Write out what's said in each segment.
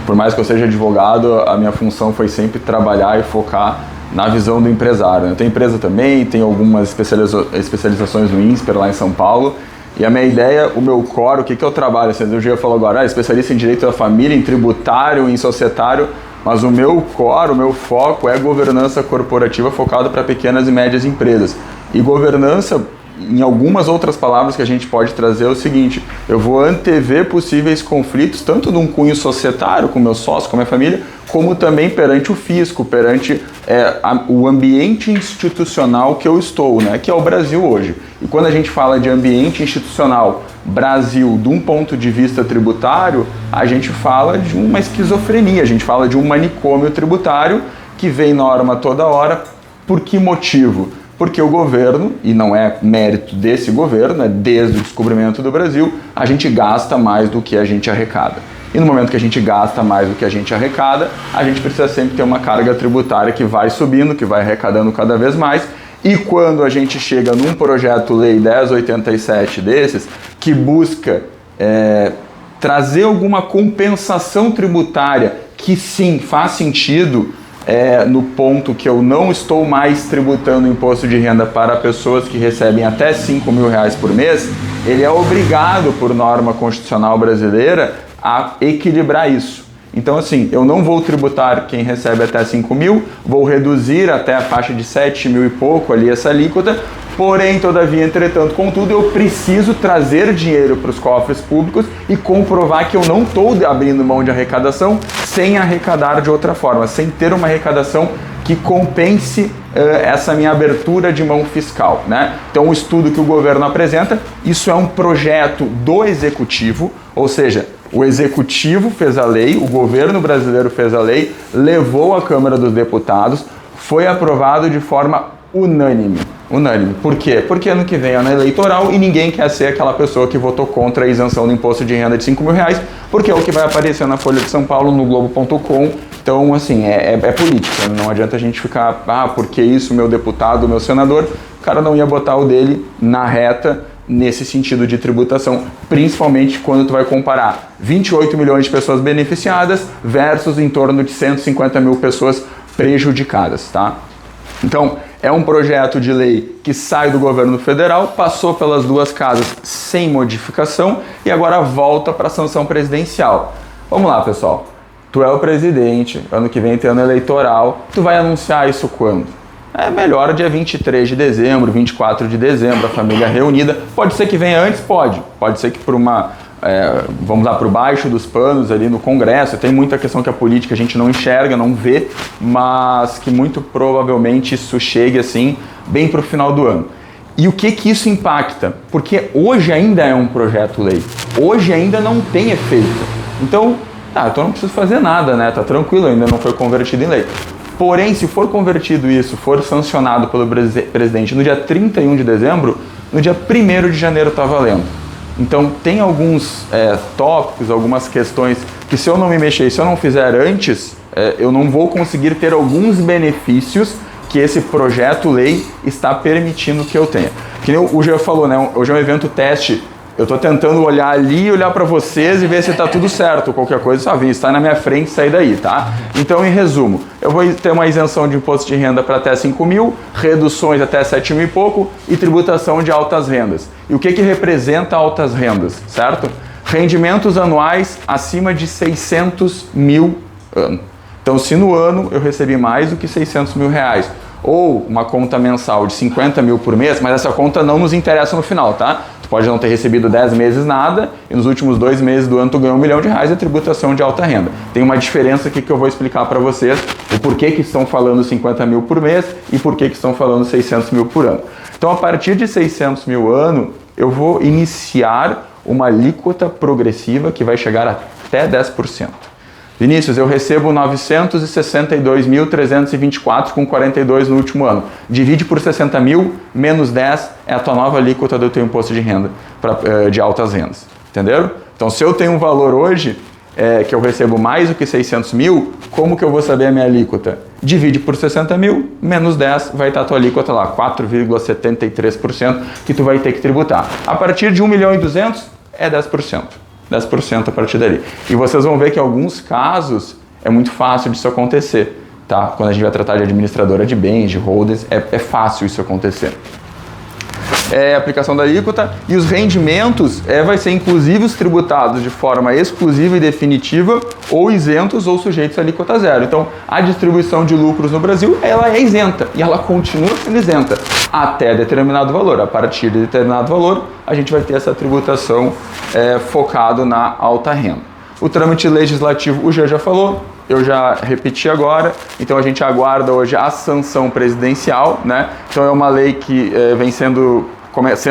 Por mais que eu seja advogado, a minha função foi sempre trabalhar e focar na visão do empresário. Eu tenho empresa também, tenho algumas especializações no INSPER lá em São Paulo. E a minha ideia, o meu core, o que eu trabalho? O Gia falou agora, especialista em direito da família, em tributário, em societário, mas o meu core, o meu foco é governança corporativa focado para pequenas e médias empresas. E governança, em algumas outras palavras que a gente pode trazer, é o seguinte: eu vou antever possíveis conflitos, tanto de um cunho societário, com meu sócio, com a minha família, como também perante o fisco, perante o ambiente institucional que eu estou, né, que é o Brasil hoje. E quando a gente fala de ambiente institucional Brasil, de um ponto de vista tributário, a gente fala de uma esquizofrenia, a gente fala de um manicômio tributário que vem norma toda hora. Por que motivo? Porque o governo, e não é mérito desse governo, é desde o descobrimento do Brasil, a gente gasta mais do que a gente arrecada. E no momento que a gente gasta mais do que a gente arrecada, a gente precisa sempre ter uma carga tributária que vai subindo, que vai arrecadando cada vez mais. E quando a gente chega num projeto-lei 1087 desses, que busca trazer alguma compensação tributária que sim faz sentido, no ponto que eu não estou mais tributando imposto de renda para pessoas que recebem até R$5.000 por mês, ele é obrigado por norma constitucional brasileira a equilibrar isso. Então assim, eu não vou tributar quem recebe até 5 mil, vou reduzir até a faixa de 7 mil e pouco ali essa alíquota, porém, todavia, entretanto, contudo, eu preciso trazer dinheiro para os cofres públicos e comprovar que eu não estou abrindo mão de arrecadação sem arrecadar de outra forma, sem ter uma arrecadação que compense essa minha abertura de mão fiscal, né? Então, o estudo que o governo apresenta, isso é um projeto do executivo, ou seja, o executivo fez a lei, o governo brasileiro fez a lei, levou à Câmara dos Deputados, foi aprovado de forma unânime. Unânime. Por quê? Porque ano que vem é ano eleitoral e ninguém quer ser aquela pessoa que votou contra a isenção do imposto de renda de R$5.000, porque é o que vai aparecer na Folha de São Paulo, no Globo.com. Então, assim, é política. Não adianta a gente ficar, porque isso, meu deputado, meu senador, o cara não ia botar o dele na reta nesse sentido de tributação, principalmente quando tu vai comparar 28 milhões de pessoas beneficiadas versus em torno de 150 mil pessoas prejudicadas, tá? Então, é um projeto de lei que sai do governo federal, passou pelas duas casas sem modificação e agora volta para a sanção presidencial. Vamos lá, pessoal. Tu é o presidente, ano que vem tem ano eleitoral, tu vai anunciar isso quando? É melhor dia 23 de dezembro, 24 de dezembro, a família reunida. Pode ser que venha antes? Pode. Pode ser que por vamos lá, por baixo dos panos ali no Congresso, tem muita questão que a política a gente não enxerga, não vê, mas que muito provavelmente isso chegue assim, bem para o final do ano. E o que isso impacta? Porque hoje ainda é um projeto-lei, hoje ainda não tem efeito. Então não preciso fazer nada, né? Tá tranquilo, ainda não foi convertido em lei. Porém, se for convertido isso, for sancionado pelo presidente no dia 31 de dezembro, no dia 1º de janeiro está valendo. Então, tem alguns tópicos, algumas questões que se eu não me mexer, se eu não fizer antes, eu não vou conseguir ter alguns benefícios que esse projeto-lei está permitindo que eu tenha. Que nem o Gia falou, né? Hoje é um evento teste. Eu estou tentando olhar ali, olhar para vocês e ver se está tudo certo. Qualquer coisa, só vir, está na minha frente, sair daí, tá? Então, em resumo, eu vou ter uma isenção de imposto de renda para até 5 mil, reduções até 7 mil e pouco e tributação de altas rendas. E o que representa altas rendas, certo? Rendimentos anuais acima de 600 mil ano. Então, se no ano eu recebi mais do que 600 mil reais, ou uma conta mensal de 50 mil por mês, mas essa conta não nos interessa no final, tá? Tu pode não ter recebido 10 meses nada e nos últimos 2 meses do ano tu ganhou R$1 milhão, é tributação de alta renda. Tem uma diferença aqui que eu vou explicar para vocês, o porquê que estão falando 50 mil por mês e porquê que estão falando 600 mil por ano. Então, a partir de 600 mil ano, eu vou iniciar uma alíquota progressiva que vai chegar até 10%. Vinícius, eu recebo 962.324,42 no último ano. Divide por 60 mil, menos 10 é a tua nova alíquota do teu imposto de renda de altas rendas. Entenderam? Então, se eu tenho um valor hoje que eu recebo mais do que 600 mil, como que eu vou saber a minha alíquota? Divide por 60 mil, menos 10, vai estar a tua alíquota lá, 4,73% que tu vai ter que tributar. A partir de 1.200.000 é 10%. 10% a partir dali. E vocês vão ver que em alguns casos é muito fácil disso acontecer, tá? Quando a gente vai tratar de administradora de bens, de holders, é fácil isso acontecer. Aplicação da alíquota e os rendimentos vai ser inclusive os tributados de forma exclusiva e definitiva ou isentos ou sujeitos a alíquota zero. Então, a distribuição de lucros no Brasil, ela é isenta e ela continua sendo isenta até determinado valor. A partir de determinado valor, a gente vai ter essa tributação focado na alta renda. O trâmite legislativo, o Jean já falou, eu já repeti agora, então a gente aguarda hoje a sanção presidencial, né? Então é uma lei que vem sendo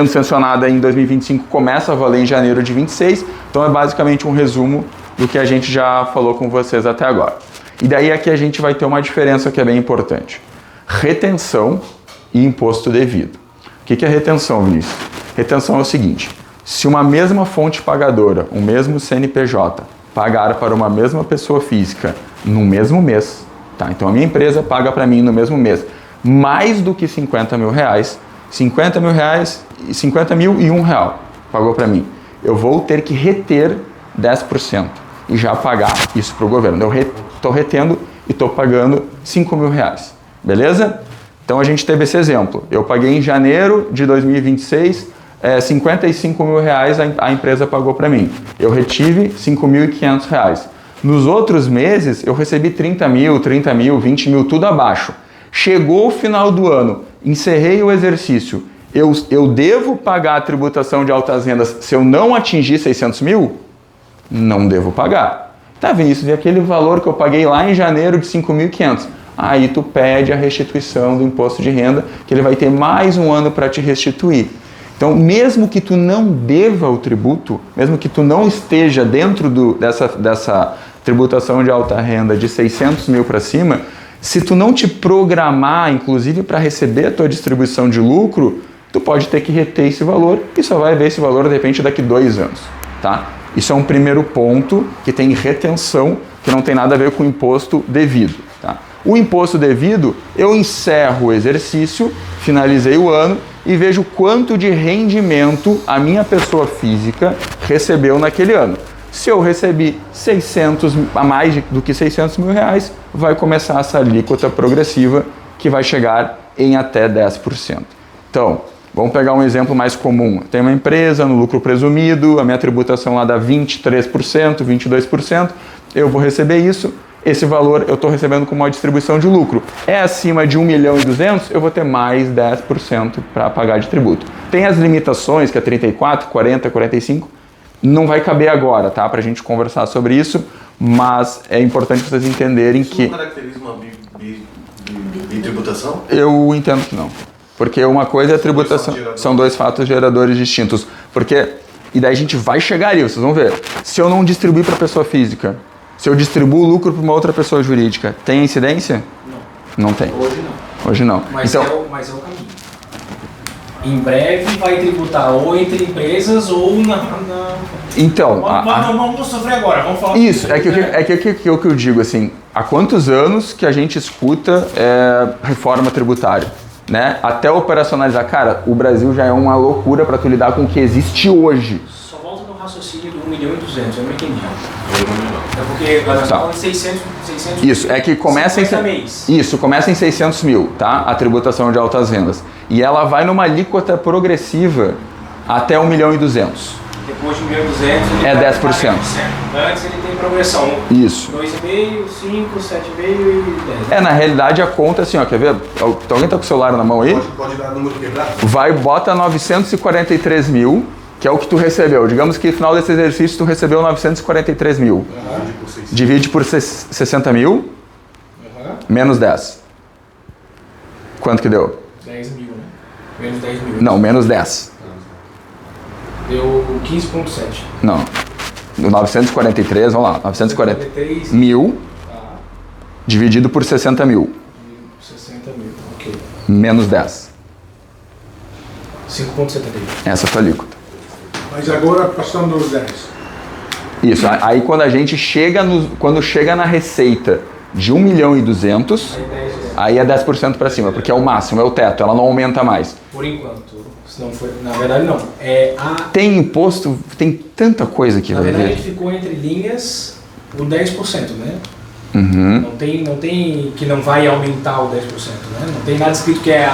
sancionada em 2025, começa a valer em janeiro de 26, então é basicamente um resumo do que a gente já falou com vocês até agora. E daí aqui a gente vai ter uma diferença que é bem importante. Retenção e imposto devido. O que é retenção, Vinícius? Retenção é o seguinte, se uma mesma fonte pagadora, um mesmo CNPJ, pagar para uma mesma pessoa física no mesmo mês, tá? Então a minha empresa paga para mim no mesmo mês mais do que 50 mil reais, 50 mil reais, 50 mil e R$1 pagou para mim. Eu vou ter que reter 10% e já pagar isso para o governo. Eu estou retendo e estou pagando 5 mil reais, beleza? Então a gente teve esse exemplo. Eu paguei em janeiro de 2026 55 mil reais a empresa pagou para mim. Eu retive 5.500 reais. Nos outros meses, eu recebi 30 mil, 20 mil, tudo abaixo. Chegou o final do ano, encerrei o exercício, eu devo pagar a tributação de altas rendas se eu não atingir 600 mil? Não devo pagar. Tá, Vinícius, e aquele valor que eu paguei lá em janeiro de 5.500? Aí tu pede a restituição do imposto de renda, que ele vai ter mais um ano para te restituir. Então, mesmo que tu não deva o tributo, mesmo que tu não esteja dentro dessa tributação de alta renda de 600 mil para cima, se tu não te programar, inclusive para receber a tua distribuição de lucro, tu pode ter que reter esse valor e só vai ver esse valor, de repente, daqui 2 anos, tá? Isso é um primeiro ponto que tem retenção, que não tem nada a ver com o imposto devido, tá? O imposto devido, eu encerro o exercício, finalizei o ano, e vejo quanto de rendimento a minha pessoa física recebeu naquele ano. Se eu recebi mais do que 600 mil reais, vai começar essa alíquota progressiva que vai chegar em até 10%. Então, vamos pegar um exemplo mais comum. Tem uma empresa no lucro presumido, a minha tributação lá dá 23%, 22%, eu vou receber isso. Esse valor eu estou recebendo como uma distribuição de lucro. É acima de 1.200.000, eu vou ter mais 10% para pagar de tributo. Tem as limitações, que é 34, 40, 45. Não vai caber agora, tá? Para a gente conversar sobre isso, mas é importante vocês entenderem que... Isso não caracteriza uma bitributação? Eu entendo que não. Porque uma coisa é a tributação... São dois fatos geradores distintos. E daí a gente vai chegar ali, vocês vão ver. Se eu não distribuir para a pessoa física... Se eu distribuo o lucro para uma outra pessoa jurídica, tem incidência? Não. Não tem. Hoje não. Hoje não. Mas, então, é o caminho. Em breve vai tributar ou entre empresas ou na... Então... Vamos sofrer agora, vamos falar... Isso, é que eu digo assim, há quantos anos que a gente escuta reforma tributária? Né? Até operacionalizar, cara, o Brasil já é uma loucura para tu lidar com o que existe hoje. Só volta no raciocínio do 1.200.000, eu não entendi. É porque nós falamos de 600 Isso, é que começa começa em 600 mil, tá? A tributação de altas rendas. E ela vai numa alíquota progressiva até 1.200.000. Depois de 1.200.000 ele é 10%. Antes ele tem progressão. Isso. 2,5, 5, 7,5 e 10. Na realidade a conta assim, ó, quer ver? Alguém tá com o celular na mão aí? Pode dar número quebrado? Vai, bota 943 mil, que é o que tu recebeu. Digamos que no final desse exercício tu recebeu 943 mil. Divide por 60 mil, menos 10. Quanto que deu? 10 mil, né? Menos 10 mil. Não, menos 10. Deu 15,7. Não. 943, vamos lá, 943 mil dividido por 60 mil. 60 mil, ok. Menos 10. 5,71. Essa é a tua alíquota. Mas agora passando os 10. Isso, aí quando a gente chega quando chega na receita de 1.200.000, aí é 10% para cima, porque é o máximo, é o teto, ela não aumenta mais. Por enquanto, se não for, na verdade não. Tem imposto, tem tanta coisa que Na vai verdade, a vir. gente ficou entre linhas o 10%, né? Uhum. Não tem que não vai aumentar o 10%, né? Não tem nada escrito que é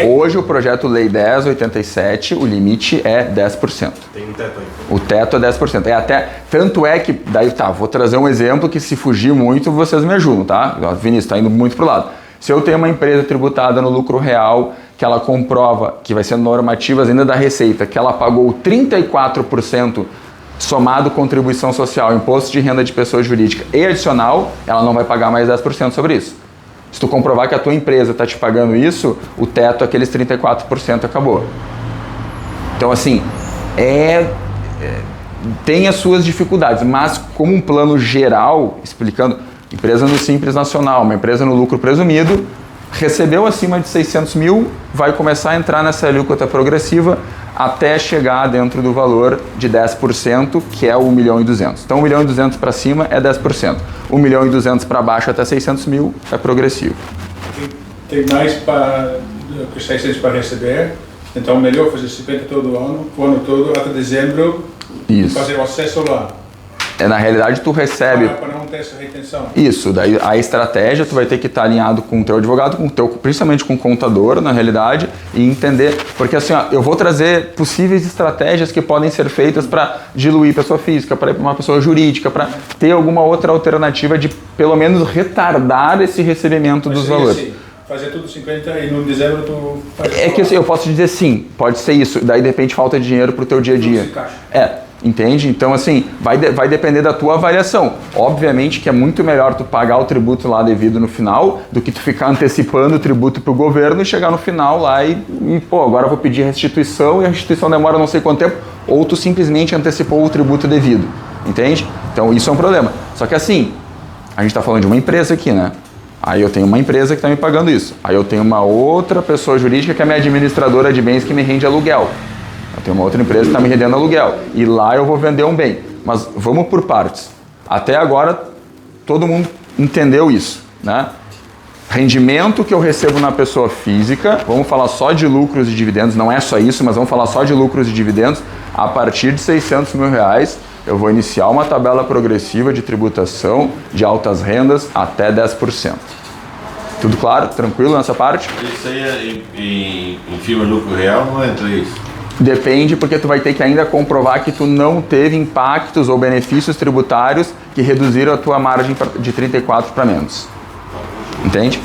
10%. Hoje o projeto Lei 1087, o limite é 10%. Tem um teto aí. O teto é 10%. Tanto é que, daí tá, vou trazer um exemplo que se fugir muito, vocês me ajudam, tá? Vinícius, tá indo muito pro lado. Se eu tenho uma empresa tributada no lucro real, que ela comprova, que vai ser normativas ainda da Receita, que ela pagou 34% somado contribuição social, imposto de renda de pessoa jurídica e adicional, ela não vai pagar mais 10% sobre isso. Se tu comprovar que a tua empresa está te pagando isso, o teto, aqueles 34% acabou. Então, assim, tem as suas dificuldades, mas como um plano geral, explicando, empresa no Simples Nacional, uma empresa no lucro presumido, recebeu acima de 600 mil, vai começar a entrar nessa alíquota progressiva até chegar dentro do valor de 10%, que é o 1.200.000. Então, 1.200.000 para cima é 10%. 1.200.000 para baixo até 600 mil é progressivo. Tem mais que 600 para receber, então melhor fazer 50 todo ano, o ano todo, até dezembro, Isso. fazer o acesso lá. Na realidade, tu recebe... Para não ter essa retenção. Isso, daí a estratégia tu vai ter que estar alinhado com o teu advogado, principalmente com o contador, na realidade, e entender, porque assim, ó, eu vou trazer possíveis estratégias que podem ser feitas para diluir pessoa física, para ir para uma pessoa jurídica, para ter alguma outra alternativa de, pelo menos, retardar esse recebimento dos valores. Assim, fazer tudo 50 e no dezembro tu faz... É que assim, eu posso dizer sim, pode ser isso, daí de repente falta dinheiro pro teu dia a dia. Entende? Então, assim, vai depender da tua avaliação. Obviamente que é muito melhor tu pagar o tributo lá devido no final do que tu ficar antecipando o tributo pro governo e chegar no final lá e pô, agora eu vou pedir restituição e a restituição demora não sei quanto tempo, ou tu simplesmente antecipou o tributo devido. Entende? Então, isso é um problema. Só que assim, a gente tá falando de uma empresa aqui, né? Aí eu tenho uma empresa que está me pagando isso. Aí eu tenho uma outra pessoa jurídica que é minha administradora de bens que me rende aluguel. Eu tenho uma outra empresa que está me rendendo aluguel. E lá eu vou vender um bem. Mas vamos por partes. Até agora, todo mundo entendeu isso, né? Rendimento que eu recebo na pessoa física, vamos falar só de lucros e dividendos, não é só isso, mas vamos falar só de lucros e dividendos. A partir de 600 mil reais, eu vou iniciar uma tabela progressiva de tributação de altas rendas até 10%. Tudo claro? Tranquilo nessa parte? Isso aí em firma lucro real não entra isso? Depende, porque tu vai ter que ainda comprovar que tu não teve impactos ou benefícios tributários que reduziram a tua margem de 34 para menos. Entende?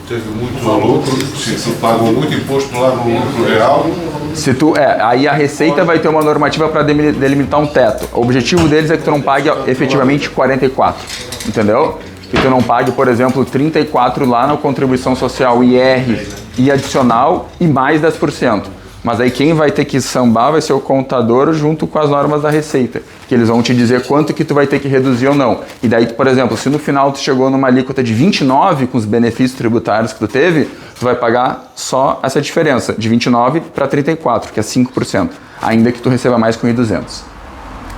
Teve muito lucro, se tu pagou muito imposto lá no lucro real. Se tu, aí a Receita vai ter uma normativa para delimitar um teto. O objetivo deles é que tu não pague efetivamente 44, entendeu? Que tu não pague, por exemplo, 34 lá na contribuição social IR e adicional e mais 10%. Mas aí quem vai ter que sambar vai ser o contador junto com as normas da Receita, que eles vão te dizer quanto que tu vai ter que reduzir ou não. E daí, por exemplo, se no final tu chegou numa alíquota de 29 com os benefícios tributários que tu teve, tu vai pagar só essa diferença, de 29 para 34, que é 5%, ainda que tu receba mais com 1.200.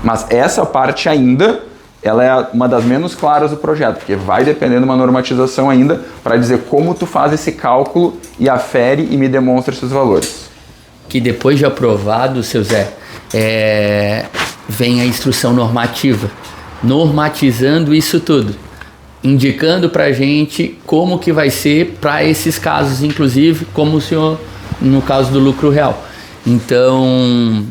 Mas essa parte ainda, ela é uma das menos claras do projeto, porque vai depender de uma normatização ainda para dizer como tu faz esse cálculo e afere e me demonstra esses valores. Que depois de aprovado, seu Zé, vem a instrução normativa, normatizando isso tudo, indicando para a gente como que vai ser para esses casos, inclusive, como o senhor, no caso do lucro real. Então,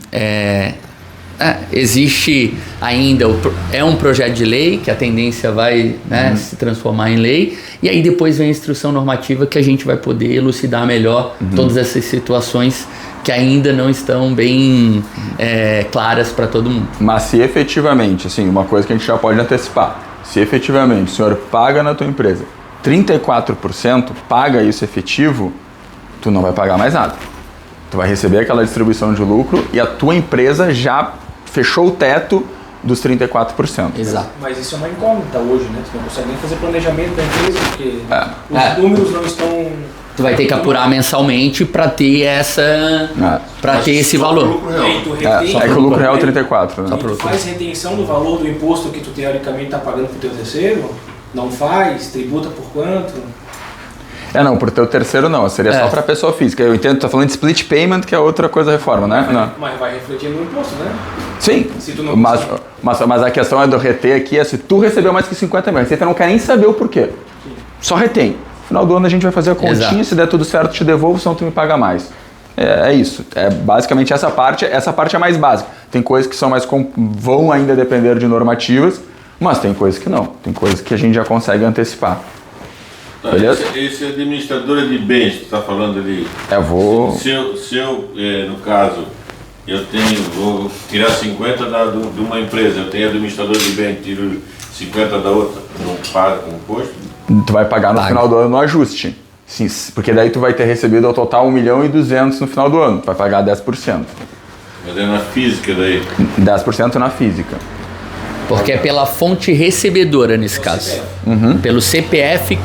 existe ainda, é um projeto de lei, que a tendência vai se transformar em lei, e aí depois vem a instrução normativa que a gente vai poder elucidar melhor todas essas situações que ainda não estão bem claras para todo mundo. Mas se efetivamente, assim, uma coisa que a gente já pode antecipar, se efetivamente o senhor paga na tua empresa 34%, paga isso efetivo, tu não vai pagar mais nada. Tu vai receber aquela distribuição de lucro e a tua empresa já fechou o teto dos 34%. Exato. Mas isso é uma incógnita hoje, né? Tu não consegue nem fazer planejamento da empresa, porque os números não estão... Tu vai ter que apurar mensalmente para ter ter esse valor. É que o lucro real é 34, né? Tu faz retenção do valor do imposto que tu teoricamente está pagando para o teu terceiro? Não faz? Tributa por quanto? Não, por teu terceiro não, seria só para pessoa física. Eu entendo, tu tá falando de split payment, que é outra coisa da reforma, né? Mas vai refletir no imposto, né? Sim, Se tu não mas a questão é do reter aqui, é se tu recebeu mais que 50 mil, a Receita não quer nem saber o porquê. Só retém. No final do ano a gente vai fazer a continha, Exato. se der tudo certo te devolvo, senão tu me paga mais. É isso. É basicamente essa parte é mais básica. Tem coisas que são vão ainda depender de normativas, mas tem coisas que não. Tem coisas que a gente já consegue antecipar. Beleza? Esse administrador de bens que tu está falando ali, se eu no caso, vou tirar 50 de uma empresa, eu tenho administrador de bens, tiro 50 da outra, não paga imposto? Tu vai pagar no final do ano no ajuste. Sim, porque daí tu vai ter recebido ao total 1.200.000 no final do ano. Tu vai pagar 10%. Mas é na física daí? 10% na física. Porque é pela fonte recebedora nesse caso. Pelo CPF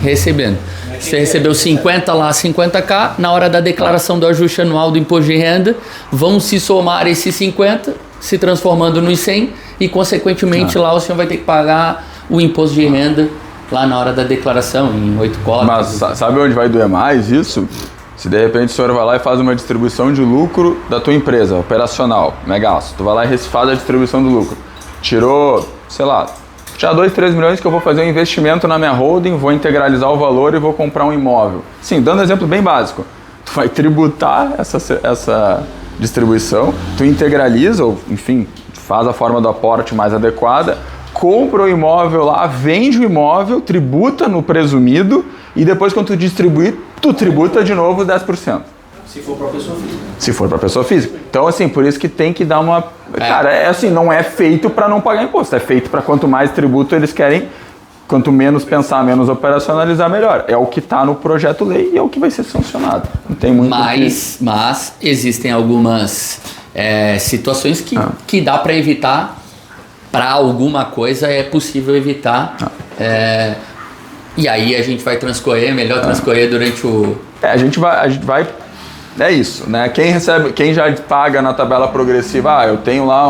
recebendo. Você recebeu 50 lá, 50k, na hora da declaração do ajuste anual do imposto de renda, vão se somar esses 50, se transformando nos 100, e consequentemente lá o senhor vai ter que pagar o imposto de renda lá na hora da declaração, em 8 códigos. Mas sabe onde vai doer mais isso? Se de repente o senhor vai lá e faz uma distribuição de lucro da tua empresa, operacional, gasto. Tu vai lá e faz a distribuição do lucro. Tirou, sei lá, tinha 2, 3 milhões que eu vou fazer um investimento na minha holding, vou integralizar o valor e vou comprar um imóvel. Sim, dando um exemplo bem básico. Tu vai tributar essa distribuição, tu integraliza, ou enfim, faz a forma do aporte mais adequada, compra o imóvel lá, vende o imóvel, tributa no presumido e depois quando tu distribuir, tu tributa de novo 10%. Se for para pessoa física. Se for para pessoa física. Então, assim, por isso que tem que dar uma... Cara, assim, não é feito para não pagar imposto, é feito para quanto mais tributo eles querem, quanto menos pensar, menos operacionalizar, melhor. É o que está no projeto lei e é o que vai ser sancionado. Não tem muito... Mas existem algumas situações que dá para evitar. Para alguma coisa é possível evitar. E aí a gente vai transcorrer, melhor transcorrer durante o... A gente vai... É isso, né? Quem já paga na tabela progressiva, eu tenho lá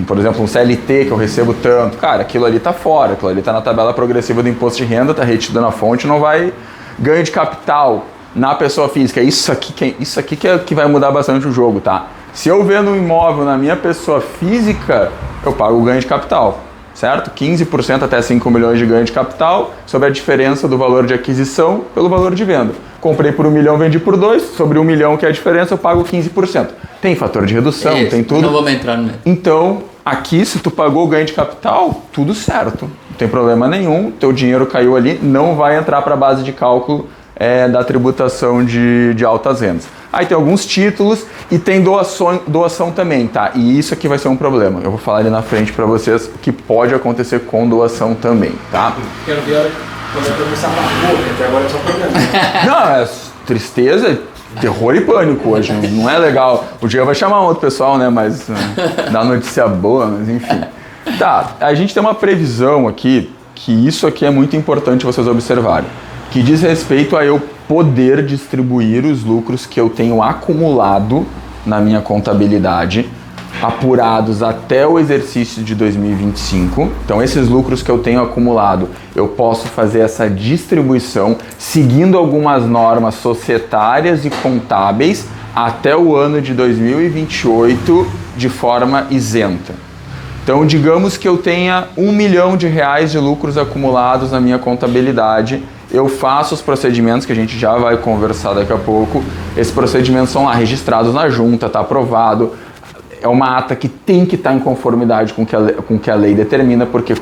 por exemplo, um CLT que eu recebo tanto, cara, aquilo ali tá fora, aquilo ali tá na tabela progressiva do imposto de renda, tá retido na fonte, não vai ganho de capital na pessoa física. Isso aqui que vai mudar bastante o jogo, tá? Se eu vendo um imóvel na minha pessoa física, eu pago o ganho de capital, certo? 15% até 5 milhões de ganho de capital sobre a diferença do valor de aquisição pelo valor de venda. Comprei por 1 milhão, vendi por 2, sobre 1 milhão que é a diferença, eu pago 15%. Tem fator de redução, tem tudo. Não vamos entrar no meio. Então, aqui, se tu pagou o ganho de capital, tudo certo. Não tem problema nenhum, teu dinheiro caiu ali, não vai entrar para a base de cálculo da tributação de altas rendas. Aí tem alguns títulos e tem doação também, tá? E isso aqui vai ser um problema. Eu vou falar ali na frente para vocês o que pode acontecer com doação também, tá? Quero ver quando eu começar a falar, porque até agora é só problema. Não, é tristeza, terror e pânico hoje. Não é legal. O Diego vai chamar um outro pessoal, né? Mas dá notícia boa, mas enfim. Tá, a gente tem uma previsão aqui, que isso aqui é muito importante vocês observarem, que diz respeito a eu poder distribuir os lucros que eu tenho acumulado na minha contabilidade, apurados até o exercício de 2025. Então, esses lucros que eu tenho acumulado, eu posso fazer essa distribuição seguindo algumas normas societárias e contábeis até o ano de 2028 de forma isenta. Então, digamos que eu tenha R$1 milhão de lucros acumulados na minha contabilidade. Eu faço os procedimentos que a gente já vai conversar daqui a pouco. Esses procedimentos são lá registrados na junta, está aprovado. É uma ata que tem que estar em conformidade com o que a lei determina, porque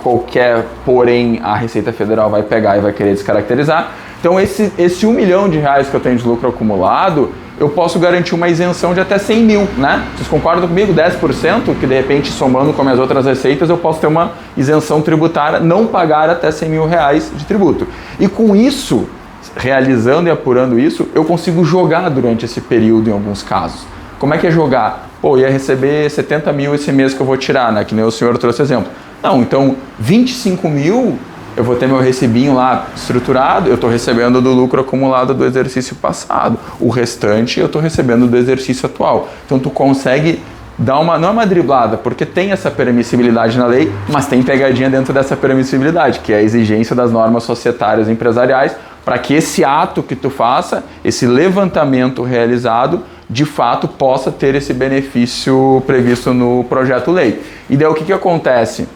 porém, a Receita Federal vai pegar e vai querer descaracterizar. Então, esse R$1 milhão que eu tenho de lucro acumulado, eu posso garantir uma isenção de até 100 mil, né? Vocês concordam comigo? 10%, que de repente, somando com as minhas outras receitas, eu posso ter uma isenção tributária, não pagar até 100 mil reais de tributo. E com isso, realizando e apurando isso, eu consigo jogar durante esse período em alguns casos. Como é que é jogar? Pô, ia receber 70 mil esse mês que eu vou tirar, né? Que nem o senhor trouxe exemplo. Não, então 25 mil eu vou ter meu recibinho lá estruturado, eu estou recebendo do lucro acumulado do exercício passado. O restante eu estou recebendo do exercício atual. Então tu consegue dar não é uma driblada, porque tem essa permissibilidade na lei, mas tem pegadinha dentro dessa permissibilidade, que é a exigência das normas societárias e empresariais, para que esse ato que tu faça, esse levantamento realizado, de fato possa ter esse benefício previsto no projeto-lei. E daí o que acontece?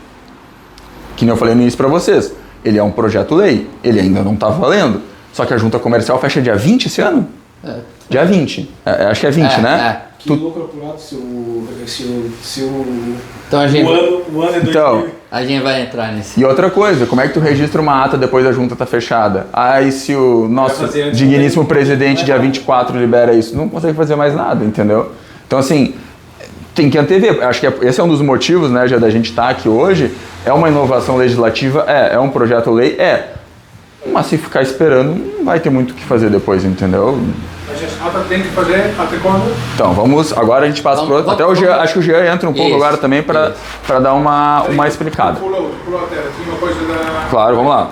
Que nem eu falei no início para vocês, ele é um projeto-lei, ele ainda não está valendo, só que a junta comercial fecha dia 20 esse ano? Dia 20, acho que é 20, né? Que lucro apurado se o Então a gente, ano é 2000. Então, a gente vai entrar nesse. e outra coisa, como é que tu registra uma ata depois da junta tá fechada? Aí se o nosso fazer antes digníssimo presidente dia 24 libera isso, não consegue fazer mais nada, entendeu? Então assim, tem que antever. Acho que esse é um dos motivos, né, já da gente estar aqui hoje. É uma inovação legislativa, é um projeto-lei, mas se ficar esperando, não vai ter muito o que fazer depois, entendeu? Mas a ata tem que fazer até quando? Então, agora a gente passa para outro. Até o Jean, acho que o Jean entra um pouco agora também para dar uma explicada. Pulou a tela, tinha uma coisa da... Claro, vamos lá.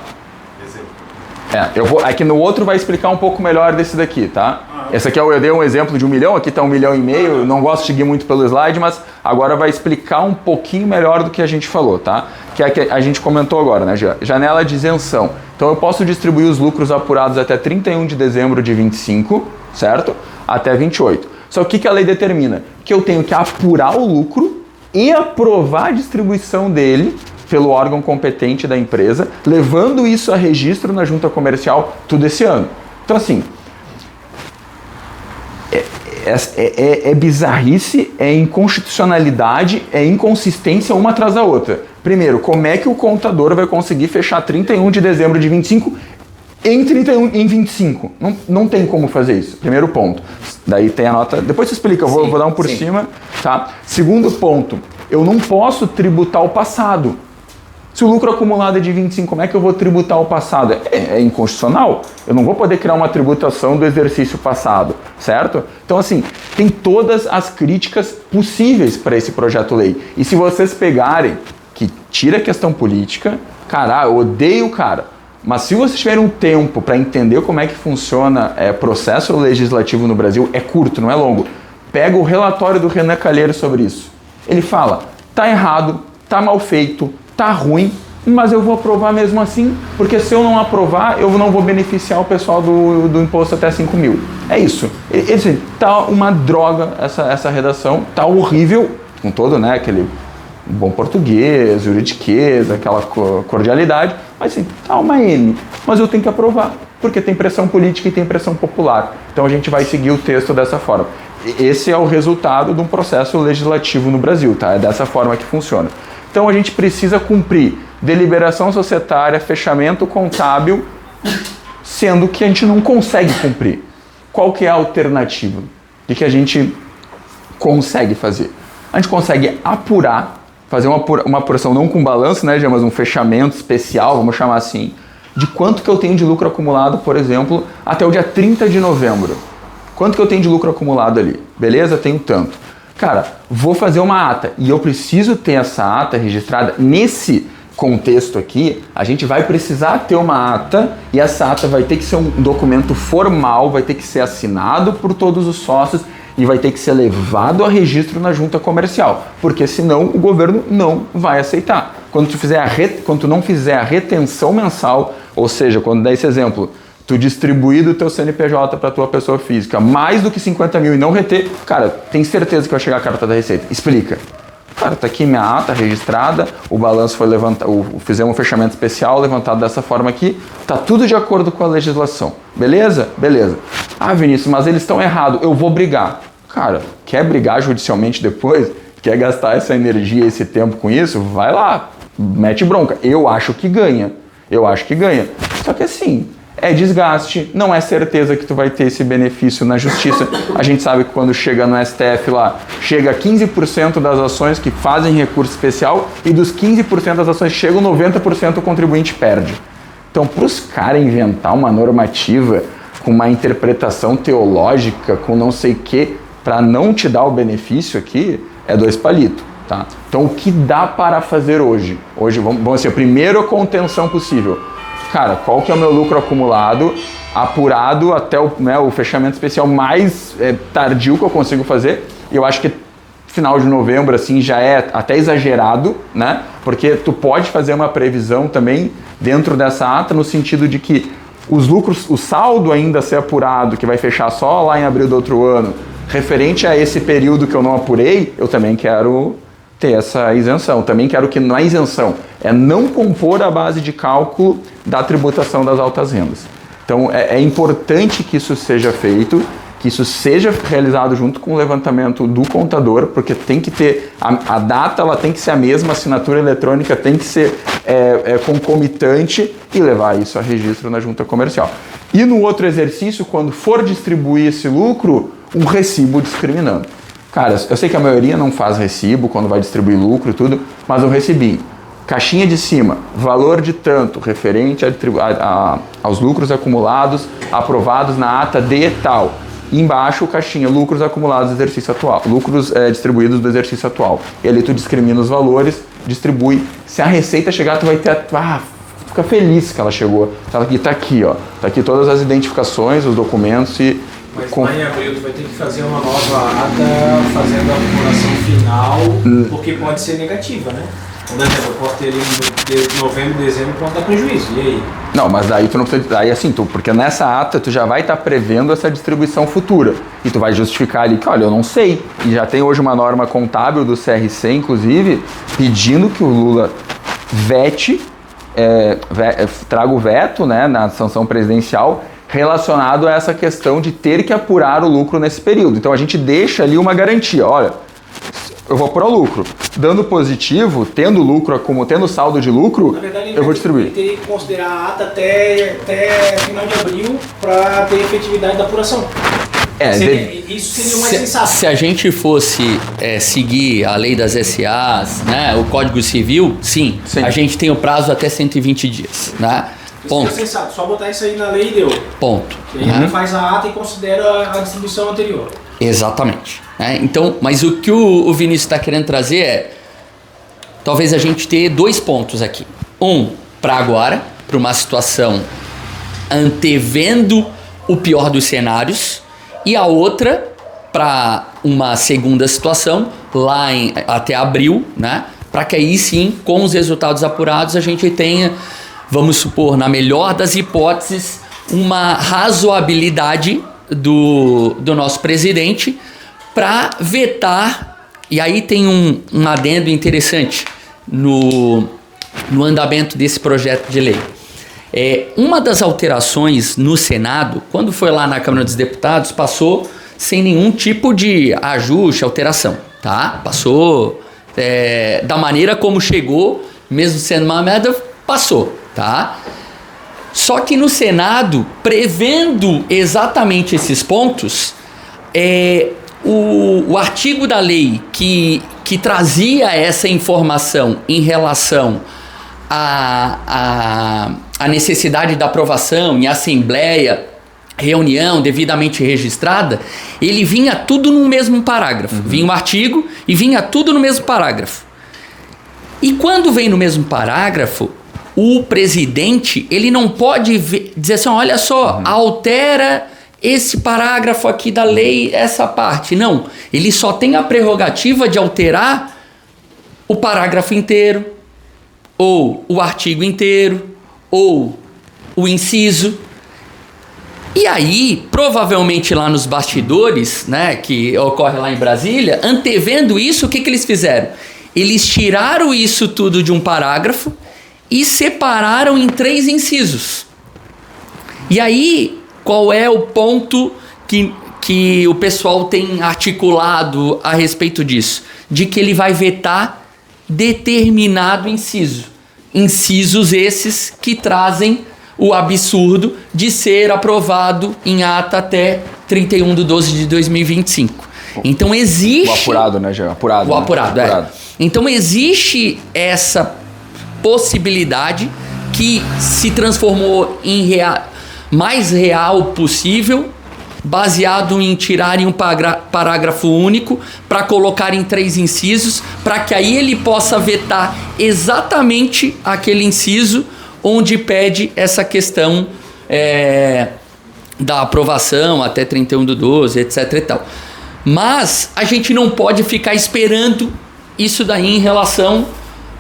Aqui no outro vai explicar um pouco melhor desse daqui, tá? Esse aqui eu dei um exemplo de 1 milhão, aqui está 1,5 milhão, não gosto de seguir muito pelo slide, mas agora vai explicar um pouquinho melhor do que a gente falou, tá? Que é que a gente comentou agora, né, Jean? Janela de isenção. Então eu posso distribuir os lucros apurados até 31 de dezembro de 25, certo? Até 28. Só que o que a lei determina? Que eu tenho que apurar o lucro e aprovar a distribuição dele pelo órgão competente da empresa, levando isso a registro na junta comercial tudo esse ano. Então assim, é bizarrice, é inconstitucionalidade, é inconsistência uma atrás da outra. Primeiro, como é que o contador vai conseguir fechar 31 de dezembro de 25 em 25? Não tem como fazer isso. Primeiro ponto. Daí tem a nota... Depois você explica, eu vou dar um por cima. Tá? Segundo ponto, eu não posso tributar o passado. Se o lucro acumulado é de 25, como é que eu vou tributar o passado? É inconstitucional. Eu não vou poder criar uma tributação do exercício passado, certo? Então, assim, tem todas as críticas possíveis para esse projeto-lei. E se vocês pegarem, que tira a questão política, cara, eu odeio o cara. Mas se vocês tiverem um tempo para entender como é que funciona processo legislativo no Brasil, é curto, não é longo. Pega o relatório do Renan Calheiros sobre isso. Ele fala, tá errado, tá mal feito, tá ruim, mas eu vou aprovar mesmo assim, porque se eu não aprovar, eu não vou beneficiar o pessoal do imposto até 5 mil. É isso. Tá uma droga essa redação, tá horrível, com todo, né, aquele bom português, juridiquês, aquela cordialidade, mas assim, tá uma M. Mas eu tenho que aprovar, porque tem pressão política e tem pressão popular. Então a gente vai seguir o texto dessa forma. Esse é o resultado de um processo legislativo no Brasil, tá? É dessa forma que funciona. Então a gente precisa cumprir deliberação societária, fechamento contábil, sendo que a gente não consegue cumprir. Qual que é a alternativa? O que a gente consegue fazer? A gente consegue apurar, fazer uma apuração não com balanço, né, mas um fechamento especial, vamos chamar assim, de quanto que eu tenho de lucro acumulado, por exemplo, até o dia 30 de novembro. Quanto que eu tenho de lucro acumulado ali? Beleza? Tenho tanto. Cara, vou fazer uma ata e eu preciso ter essa ata registrada. Nesse contexto aqui, a gente vai precisar ter uma ata e essa ata vai ter que ser um documento formal, vai ter que ser assinado por todos os sócios e vai ter que ser levado a registro na junta comercial, porque senão o governo não vai aceitar. Quando tu não fizer a retenção mensal, ou seja, quando dá esse exemplo, tu distribuir do teu CNPJ para tua pessoa física mais do que 50 mil e não reter, cara, tem certeza que vai chegar a carta da Receita. Explica. Cara, tá aqui minha ata registrada, o balanço foi levantado, fizemos um fechamento especial levantado dessa forma aqui, tá tudo de acordo com a legislação. Beleza? Beleza. Ah, Vinícius, mas eles estão errados, eu vou brigar. Cara, quer brigar judicialmente depois? Quer gastar essa energia, esse tempo com isso? Vai lá, mete bronca. Eu acho que ganha. Só que assim, é desgaste, não é certeza que tu vai ter esse benefício na justiça. A gente sabe que quando chega no STF lá, chega 15% das ações que fazem recurso especial e dos 15% das ações que chegam, 90% o contribuinte perde. Então, para os caras inventar uma normativa com uma interpretação teológica, com não sei o que, para não te dar o benefício aqui, é 2 palitos. Tá? Então, o que dá para fazer hoje? Hoje, vamos assim, a primeira contenção possível. Cara, qual que é o meu lucro acumulado, apurado até o fechamento especial mais tardio que eu consigo fazer? Eu acho que final de novembro assim já é até exagerado, né? Porque tu pode fazer uma previsão também dentro dessa ata no sentido de que os lucros, o saldo ainda a ser apurado, que vai fechar só lá em abril do outro ano, referente a esse período que eu não apurei, eu também quero ter essa isenção. Também quero que não é isenção, é não compor a base de cálculo da tributação das altas rendas. Então é importante que isso seja feito, que isso seja realizado junto com o levantamento do contador, porque tem que ter, a data ela tem que ser a mesma, a assinatura eletrônica tem que ser concomitante e levar isso a registro na junta comercial. E no outro exercício, quando for distribuir esse lucro, um recibo discriminando. Cara, eu sei que a maioria não faz recibo quando vai distribuir lucro e tudo, mas um recibinho. Caixinha de cima, valor de tanto, referente aos lucros acumulados, aprovados na ata de tal. Embaixo, caixinha, lucros acumulados do exercício atual, lucros distribuídos do exercício atual. E ali tu discrimina os valores, distribui. Se a receita chegar, tu vai ter... fica feliz que ela chegou. Tá aqui, ó. Tá aqui todas as identificações, os documentos e... Mas lá em abril tu vai ter que fazer uma nova ata fazendo a acumulação final, porque pode ser negativa, né? Por exemplo, eu posso ter de novembro, dezembro pode dar prejuízo, e aí? Não, mas daí tu não precisa... Daí assim, porque nessa ata tu já vai estar prevendo essa distribuição futura. E tu vai justificar ali que, olha, eu não sei. E já tem hoje uma norma contábil do CRC, inclusive, pedindo que o Lula traga o veto, né, na sanção presidencial relacionado a essa questão de ter que apurar o lucro nesse período. Então a gente deixa ali uma garantia, olha, eu vou apurar o lucro. Dando positivo, tendo lucro, como tendo saldo de lucro, na verdade, eu vou distribuir. Ele teria que considerar a ata até final de abril para ter efetividade da apuração. Isso seria o mais sensato. Se a gente fosse seguir a lei das SAs, né, o Código Civil, sim, a gente tem o prazo até 120 dias. Né? Ponto. Isso é sensato, só botar isso aí na lei e deu. Ponto. E aí ele faz a ata e considera a distribuição anterior. Exatamente. Então, mas o que o Vinícius está querendo trazer talvez a gente ter 2 pontos aqui. Para agora, para uma situação antevendo o pior dos cenários, e a outra para uma segunda situação, lá até abril, né? Para que aí sim, com os resultados apurados, a gente tenha, vamos supor, na melhor das hipóteses, uma razoabilidade do nosso presidente para vetar, e aí tem um adendo interessante no andamento desse projeto de lei. Uma das alterações no Senado, quando foi lá na Câmara dos Deputados, passou sem nenhum tipo de ajuste, alteração, tá? Passou da maneira como chegou, mesmo sendo uma merda, passou, tá? Só que no Senado, prevendo exatamente esses pontos, o artigo da lei que trazia essa informação em relação à necessidade da aprovação em assembleia, reunião devidamente registrada, ele vinha tudo no mesmo parágrafo. Vinha um artigo e vinha tudo no mesmo parágrafo. E quando vem no mesmo parágrafo, o presidente, ele não pode dizer assim, olha só, altera esse parágrafo aqui da lei, essa parte. Não, ele só tem a prerrogativa de alterar o parágrafo inteiro, ou o artigo inteiro, ou o inciso. E aí, provavelmente lá nos bastidores, né, que ocorre lá em Brasília, antevendo isso, o que eles fizeram? Eles tiraram isso tudo de um parágrafo e separaram em 3 incisos. E aí, qual é o ponto que o pessoal tem articulado a respeito disso? De que ele vai vetar determinado inciso. Incisos esses que trazem o absurdo de ser aprovado em ata até 31/12/2025. Então existe... O apurado, né, Jean? Apurado. O apurado, né? Apurado. Então existe essa possibilidade que se transformou em mais real possível, baseado em tirarem um parágrafo único para colocar em 3 incisos, para que aí ele possa vetar exatamente aquele inciso onde pede essa questão da aprovação até 31/12, etc e tal. Mas a gente não pode ficar esperando isso daí em relação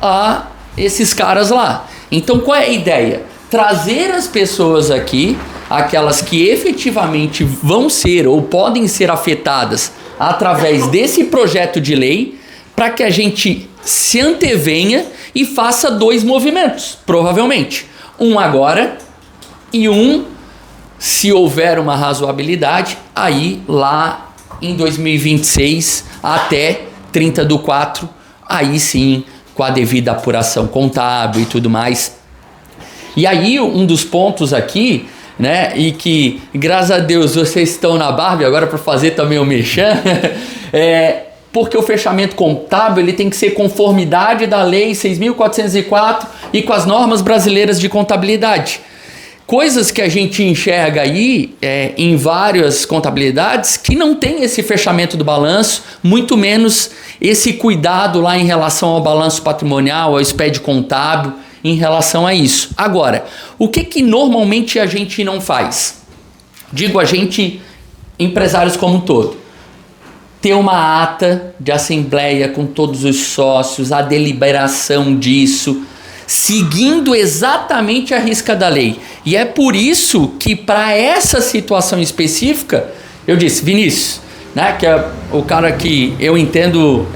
a esses caras lá. Então qual é a ideia? Trazer as pessoas aqui, aquelas que efetivamente vão ser ou podem ser afetadas através desse projeto de lei, para que a gente se antevenha e faça 2 movimentos, provavelmente. Um agora e um, se houver uma razoabilidade, aí lá em 2026 até 30/4, aí sim, com a devida apuração contábil e tudo mais. E aí um dos pontos aqui, né, e que graças a Deus vocês estão na Barbie agora para fazer também o merchan, porque o fechamento contábil ele tem que ser conformidade da lei 6.404 e com as normas brasileiras de contabilidade. Coisas que a gente enxerga aí em várias contabilidades que não tem esse fechamento do balanço, muito menos esse cuidado lá em relação ao balanço patrimonial, ao SPED contábil, em relação a isso. Agora, o que normalmente a gente não faz? Digo a gente, empresários como um todo. Ter uma ata de assembleia com todos os sócios, a deliberação disso, seguindo exatamente a risca da lei. E é por isso que para essa situação específica, eu disse, Vinícius, né, que é o cara que eu entendo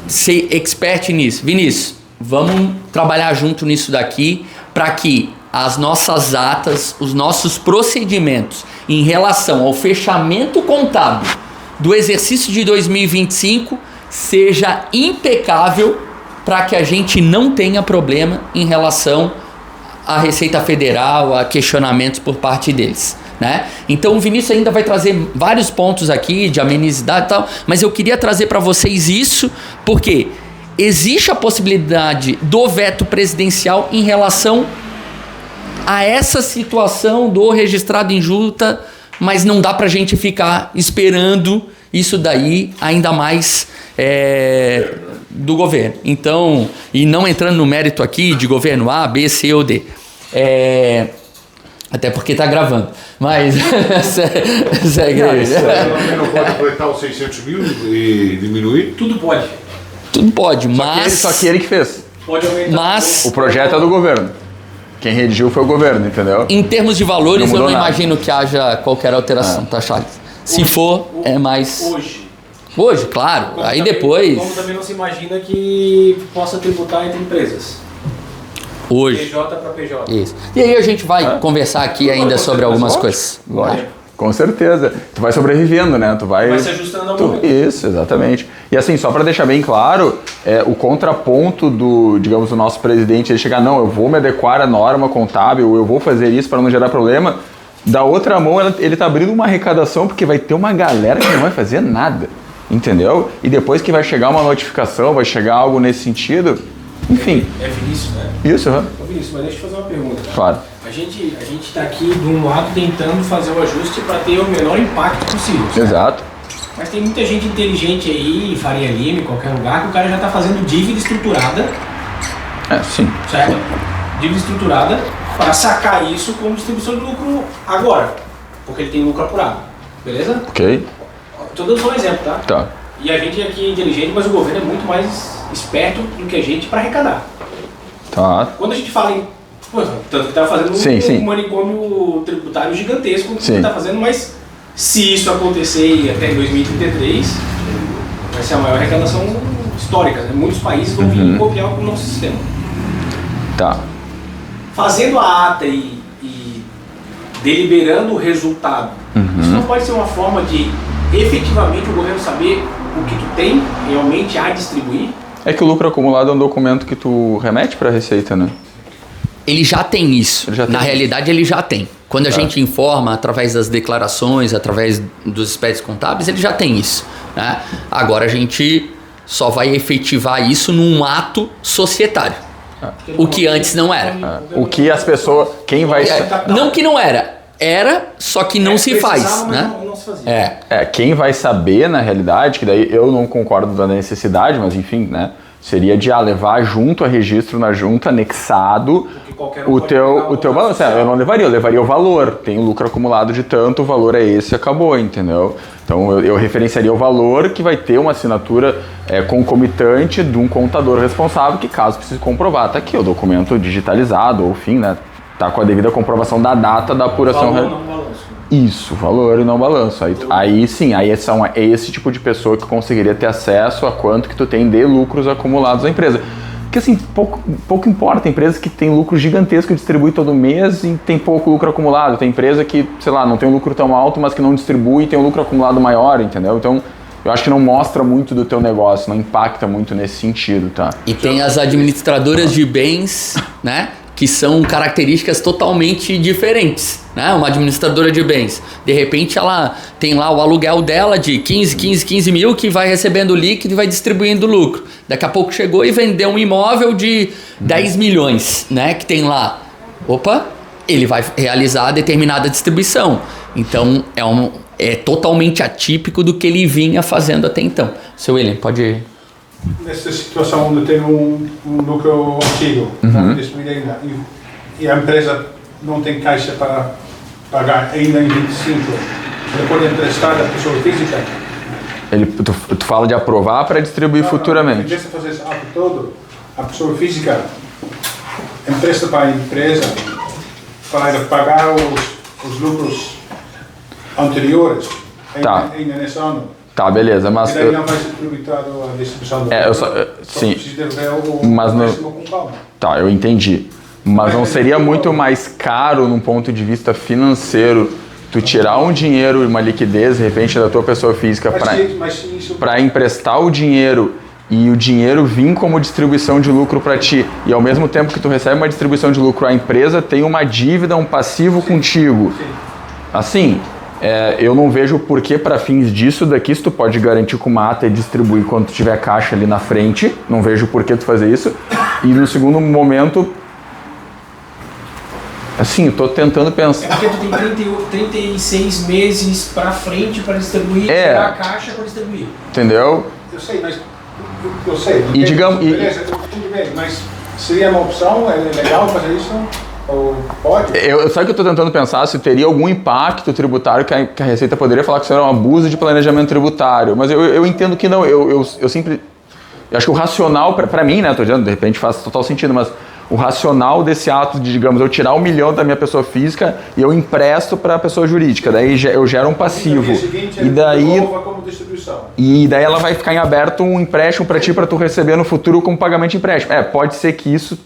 ser expert nisso. Vinícius, vamos trabalhar junto nisso daqui para que as nossas atas, os nossos procedimentos em relação ao fechamento contábil do exercício de 2025 seja impecável, para que a gente não tenha problema em relação à Receita Federal, a questionamentos por parte deles, né? Então o Vinícius ainda vai trazer vários pontos aqui de amenicidade e tal, mas eu queria trazer para vocês isso porque existe a possibilidade do veto presidencial em relação a essa situação do registrado em junta, mas não dá para a gente ficar esperando isso daí, ainda mais do governo. Então, e não entrando no mérito aqui de governo A, B, C ou D, até porque tá gravando, mas segue aí. Não pode aproveitar os 600 mil e diminuir? Tudo pode. Tudo pode, mas... Só que ele que fez. Pode aumentar. Mas... O projeto é do governo. Quem redigiu foi o governo, entendeu? Em termos de valores, eu não nada. imagino que haja qualquer alteração, tá, Charles? Se for, é mais... Hoje, claro. Como aí também, depois... Como também não se imagina que possa tributar entre empresas. Hoje. PJ para PJ. Isso. E aí a gente vai conversar aqui ainda sobre algumas coisas. Lógico. Com certeza. Tu vai sobrevivendo, né? Tu vai se ajustando ao momento. Isso, exatamente. E assim, só para deixar bem claro, o contraponto do, digamos, do nosso presidente, ele chegar, não, eu vou me adequar à norma contábil, eu vou fazer isso para não gerar problema. Da outra mão, ele tá abrindo uma arrecadação porque vai ter uma galera que não vai fazer nada. Entendeu? E depois que vai chegar uma notificação, vai chegar algo nesse sentido, enfim. É Vinícius, né? Isso, Vinícius, mas deixa eu fazer uma pergunta. Tá? Claro. A gente está aqui, de um lado, tentando fazer o ajuste para ter o menor impacto possível. Certo? Exato. Mas tem muita gente inteligente aí, em Faria Lima, em qualquer lugar, que o cara já está fazendo dívida estruturada. Sim. Certo? Dívida estruturada para sacar isso como distribuição de lucro agora. Porque ele tem lucro apurado. Beleza? Ok. Estou dando só um exemplo, tá? Tá. E a gente aqui é inteligente, mas o governo é muito mais esperto do que a gente para arrecadar. Tá. Quando a gente fala em... Pô, tanto que está fazendo um manicômio tributário gigantesco que está fazendo, mas se isso acontecer até 2033, vai ser a maior arrecadação histórica. Né? Muitos países vão vir copiar o nosso sistema. Tá. Fazendo a ata e deliberando o resultado, isso não pode ser uma forma de efetivamente o governo saber o que tu tem realmente a distribuir? É que o lucro acumulado é um documento que tu remete para a Receita, né? Ele já tem isso. Na realidade, ele já tem. Quando a gente informa através das declarações, através dos SPEDs contábeis, ele já tem isso. Né? Agora a gente só vai efetivar isso num ato societário. O que antes não era. O que as pessoas... Quem vai... Não que não era. Era, só que não se faz, né? Não se fazia. Quem vai saber, na realidade, que daí eu não concordo da necessidade, mas enfim, né? Seria de levar junto a registro na junta, anexado o teu balanço. Eu não levaria, eu levaria o valor. Tem o lucro acumulado de tanto, o valor é esse e acabou, entendeu? Então eu referenciaria o valor que vai ter uma assinatura concomitante de um contador responsável que, caso precise comprovar, tá aqui o documento digitalizado, ou enfim, né? Tá com a devida comprovação da data da apuração. Valor não balanço. Isso, valor e não balanço. Aí sim, é esse tipo de pessoa que conseguiria ter acesso a quanto que tu tem de lucros acumulados na empresa. Porque assim, pouco importa, empresas que tem lucro gigantesco e distribui todo mês e tem pouco lucro acumulado. Tem empresa que, sei lá, não tem um lucro tão alto, mas que não distribui e tem um lucro acumulado maior, entendeu? Então, eu acho que não mostra muito do teu negócio, não impacta muito nesse sentido, tá? E tem as administradoras de bens, né? Que são características totalmente diferentes, né? Uma administradora de bens, de repente ela tem lá o aluguel dela de 15 mil que vai recebendo líquido e vai distribuindo lucro. Daqui a pouco chegou e vendeu um imóvel de 10 milhões, né? Que tem lá. Opa, ele vai realizar determinada distribuição. Então é totalmente atípico do que ele vinha fazendo até então. Seu William, pode ir. Nessa situação onde tem um lucro antigo, e a empresa não tem caixa para pagar ainda em 25, ele pode emprestar da pessoa física? Tu fala de aprovar para distribuir futuramente. Em vez de fazer esse ato todo, a pessoa física empresta para a empresa para pagar os lucros anteriores ainda nesse ano. Tá, beleza, mas... E daí não vai ser tributado a distribuição do sim, mas não... Tá, eu entendi. Mas não seria muito mais caro, num ponto de vista financeiro, tu tirar um dinheiro e uma liquidez, de repente, da tua pessoa física para emprestar o dinheiro e o dinheiro vir como distribuição de lucro para ti, e ao mesmo tempo que tu recebe uma distribuição de lucro, a empresa tem uma dívida, um passivo contigo. Assim... eu não vejo por que para fins disso daqui, se tu pode garantir com uma ata e distribuir quando tu tiver caixa ali na frente, não vejo por que tu fazer isso. E no segundo momento, assim, eu tô tentando pensar... É porque tu tem 36 meses para frente para distribuir e tirar a caixa para distribuir. Entendeu? Eu sei, mas... Eu sei. E digamos... Beleza, tudo bem, mas seria uma opção? É legal fazer isso? Ou pode? Sabe que eu estou tentando pensar se teria algum impacto tributário que a Receita poderia falar que isso era um abuso de planejamento tributário, mas eu entendo que não, eu sempre... Eu acho que o racional, para mim, né, tô dizendo, de repente faz total sentido, mas o racional desse ato de, digamos, eu tirar 1 milhão da minha pessoa física e eu empresto para a pessoa jurídica, daí eu gero um passivo. E daí ela vai ficar em aberto um empréstimo para ti, para tu receber no futuro como pagamento de empréstimo. Pode ser que isso...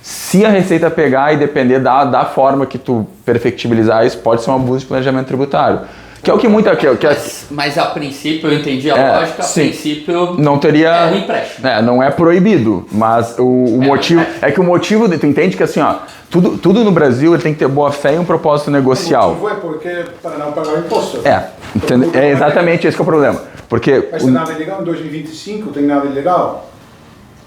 Se a Receita pegar e depender da forma que tu perfectibilizar isso, pode ser um abuso de planejamento tributário. Que é o que muita... Mas a princípio, eu entendi a lógica, a princípio não teria, é um empréstimo. Não é proibido, mas o motivo... É que o motivo, tu entende que assim, ó, tudo no Brasil ele tem que ter boa fé e um propósito negocial. O motivo é porque para não pagar o imposto. É exatamente esse que é o problema. Porque... Mas tem nada ilegal em 2025? Tem nada ilegal?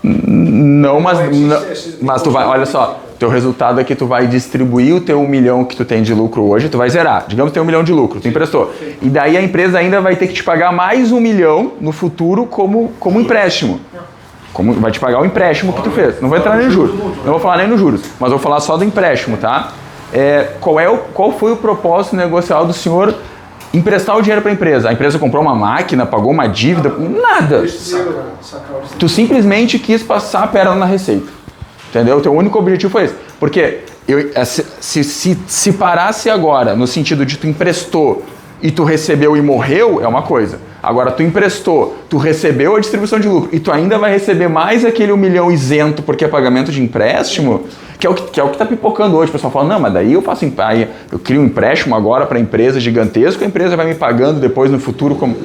Não, mas tu vai, olha só, teu resultado é que tu vai distribuir o teu 1 milhão que tu tem de lucro hoje, tu vai zerar. Digamos que tem 1 milhão de lucro, tu emprestou. E daí a empresa ainda vai ter que te pagar mais 1 milhão no futuro como empréstimo. Vai te pagar o empréstimo que tu fez. Não vou entrar nem no juros. Não vou falar nem nos juros, mas vou falar só do empréstimo, tá? Qual foi o propósito negocial do senhor emprestar o dinheiro para a empresa? A empresa comprou uma máquina, pagou uma dívida? Nada. Tu simplesmente quis passar a perna na Receita. Entendeu? O teu único objetivo foi esse. Porque se parasse agora, no sentido de tu emprestou e tu recebeu e morreu, é uma coisa. Agora, tu emprestou, tu recebeu a distribuição de lucro e tu ainda vai receber mais aquele 1 milhão isento porque é pagamento de empréstimo, que é o que tá pipocando hoje. O pessoal fala, não, mas daí eu crio um empréstimo agora para a empresa gigantesco, a empresa vai me pagando depois no futuro como...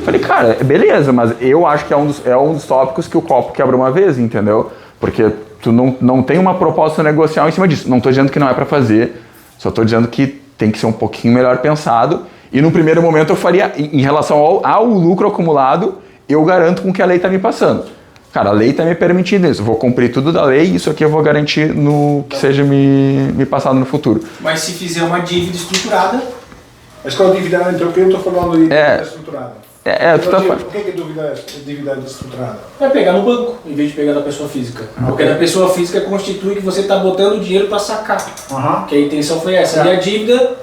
Falei, cara, beleza, mas eu acho que é um dos tópicos que o copo quebra uma vez, entendeu? Porque tu não tem uma proposta negocial em cima disso. Não estou dizendo que não é para fazer, só estou dizendo que tem que ser um pouquinho melhor pensado. E no primeiro momento eu faria, em relação ao lucro acumulado, eu garanto com que a lei está me passando. Cara, a lei está me permitindo isso, eu vou cumprir tudo da lei e isso aqui eu vou garantir no que seja me passado no futuro. Mas se fizer uma dívida estruturada... Mas qual a dívida? Então o que eu estou falando de dívida estruturada? Por que dívida estruturada? Vai pegar no banco, em vez de pegar da pessoa física. Porque na pessoa física constitui que você está botando o dinheiro para sacar. Que a intenção foi essa. E a dívida,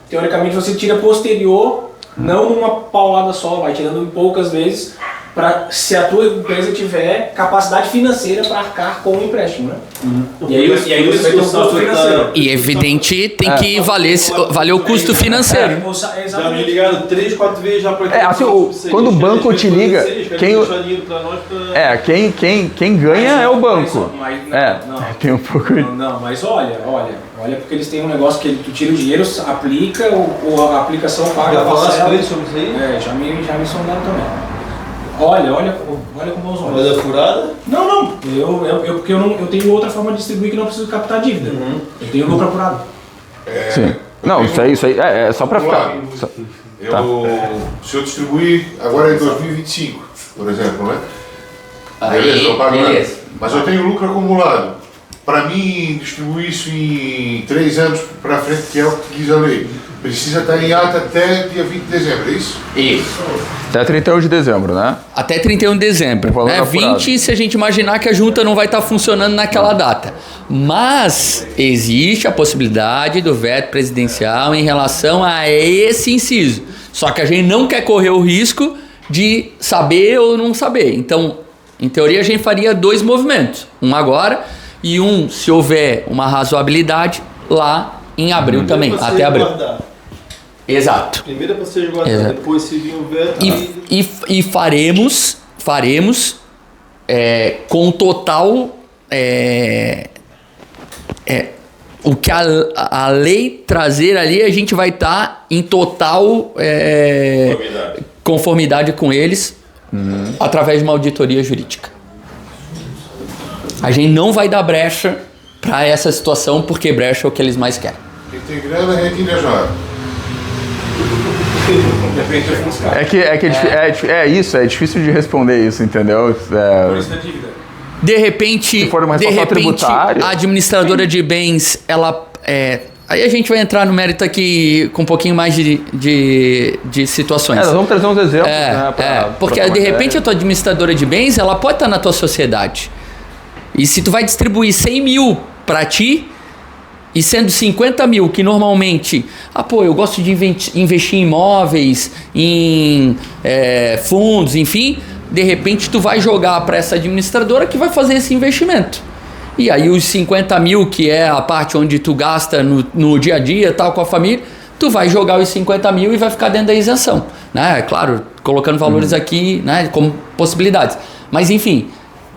teoricamente, você tira posterior, não numa paulada só, vai tirando em poucas vezes, se a tua empresa tiver capacidade financeira para arcar com o empréstimo, né? E aí você vai ter um custo financeiro. E evidente tem que valer o custo financeiro. Já me ligaram 3, 4 vezes já para quando o banco te liga, quem ganha é o banco. Tem um pouco. Não, mas olha, porque eles têm um negócio que tu tira o dinheiro, aplica, ou a aplicação paga a parcela. Sobre isso aí? Já me sondaram também. Olha com bons olhos. Mas é furada? Não. Porque eu tenho outra forma de distribuir que não preciso captar dívida. Eu tenho lucro apurado. Sim. Não, isso aí é só para ficar. Se eu distribuir agora em 2025, por exemplo, né? Beleza, eu pago. Mas eu tenho lucro acumulado. Para mim, distribuir isso em 3 anos para frente, que é o que diz a lei, precisa estar em ata até dia 20 de dezembro, é isso? Isso. Até 31 de dezembro, né? Até 31 de dezembro. Né? 20 se a gente imaginar que a junta não vai estar funcionando naquela data. Mas existe a possibilidade do veto presidencial em relação a esse inciso. Só que a gente não quer correr o risco de saber ou não saber. Então, em teoria, a gente faria 2 movimentos. Um agora e um, se houver uma razoabilidade, lá em abril também, até abril. Exato. Primeiro é para vocês guardar, depois se vir o veto. E faremos com total o que a lei trazer ali, a gente vai estar em total conformidade com eles através de uma auditoria jurídica. A gente não vai dar brecha para essa situação, porque brecha é o que eles mais querem. Quem tem grana é quem já. É difícil de responder isso, entendeu? Por isso da dívida. De repente, a administradora de bens, ela aí a gente vai entrar no mérito aqui com um pouquinho mais de situações. Nós vamos trazer uns exemplos, porque de repente a tua administradora de bens, ela pode estar na tua sociedade. E se tu vai distribuir 100 mil para ti, e sendo 50 mil, que normalmente, eu gosto de investir em imóveis, em fundos, enfim, de repente tu vai jogar para essa administradora que vai fazer esse investimento. E aí os 50 mil, que é a parte onde tu gasta no dia a dia, tal, com a família, tu vai jogar os 50 mil e vai ficar dentro da isenção. Né? Claro, colocando valores aqui, né, como possibilidades. Mas enfim,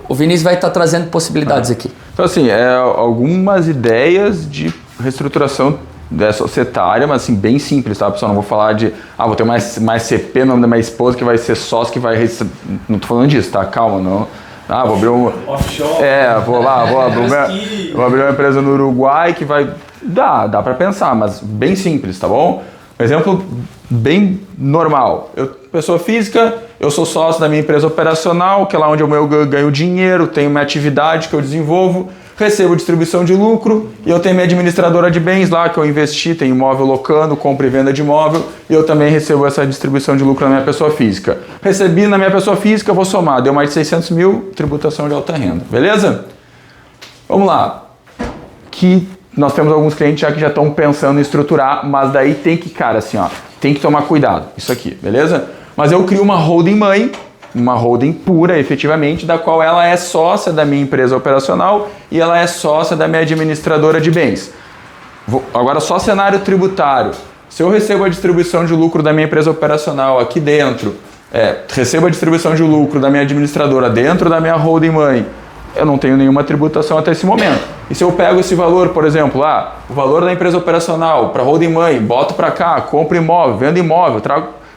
o Vinícius vai estar trazendo possibilidades aqui. Então assim, algumas ideias de reestruturação societária, mas assim, bem simples, tá, pessoal? Não vou falar de, vou ter mais CP no nome da minha esposa que vai ser sócio, que vai receber... Não tô falando disso, tá? Calma, não. Vou abrir offshore. Vou abrir uma empresa no Uruguai que vai... Dá para pensar, mas bem simples, tá bom? Um exemplo bem normal. Pessoa física, eu sou sócio da minha empresa operacional, que é lá onde eu ganho dinheiro, tenho minha atividade que eu desenvolvo, recebo distribuição de lucro, e eu tenho minha administradora de bens lá, que eu investi, tenho imóvel locando, compra e venda de imóvel, e eu também recebo essa distribuição de lucro na minha pessoa física. Recebi na minha pessoa física, eu vou somar, deu mais de 600 mil, tributação de alta renda, beleza? Vamos lá. Que nós temos alguns clientes já que já estão pensando em estruturar, mas daí tem que, tem que tomar cuidado, isso aqui, beleza? Mas eu crio uma holding mãe, uma holding pura, efetivamente, da qual ela é sócia da minha empresa operacional e ela é sócia da minha administradora de bens. Agora, só cenário tributário. Se eu recebo a distribuição de lucro da minha empresa operacional aqui dentro, recebo a distribuição de lucro da minha administradora dentro da minha holding mãe, eu não tenho nenhuma tributação até esse momento. E se eu pego esse valor, por exemplo, o valor da empresa operacional para holding mãe, boto para cá, compro imóvel, vendo imóvel,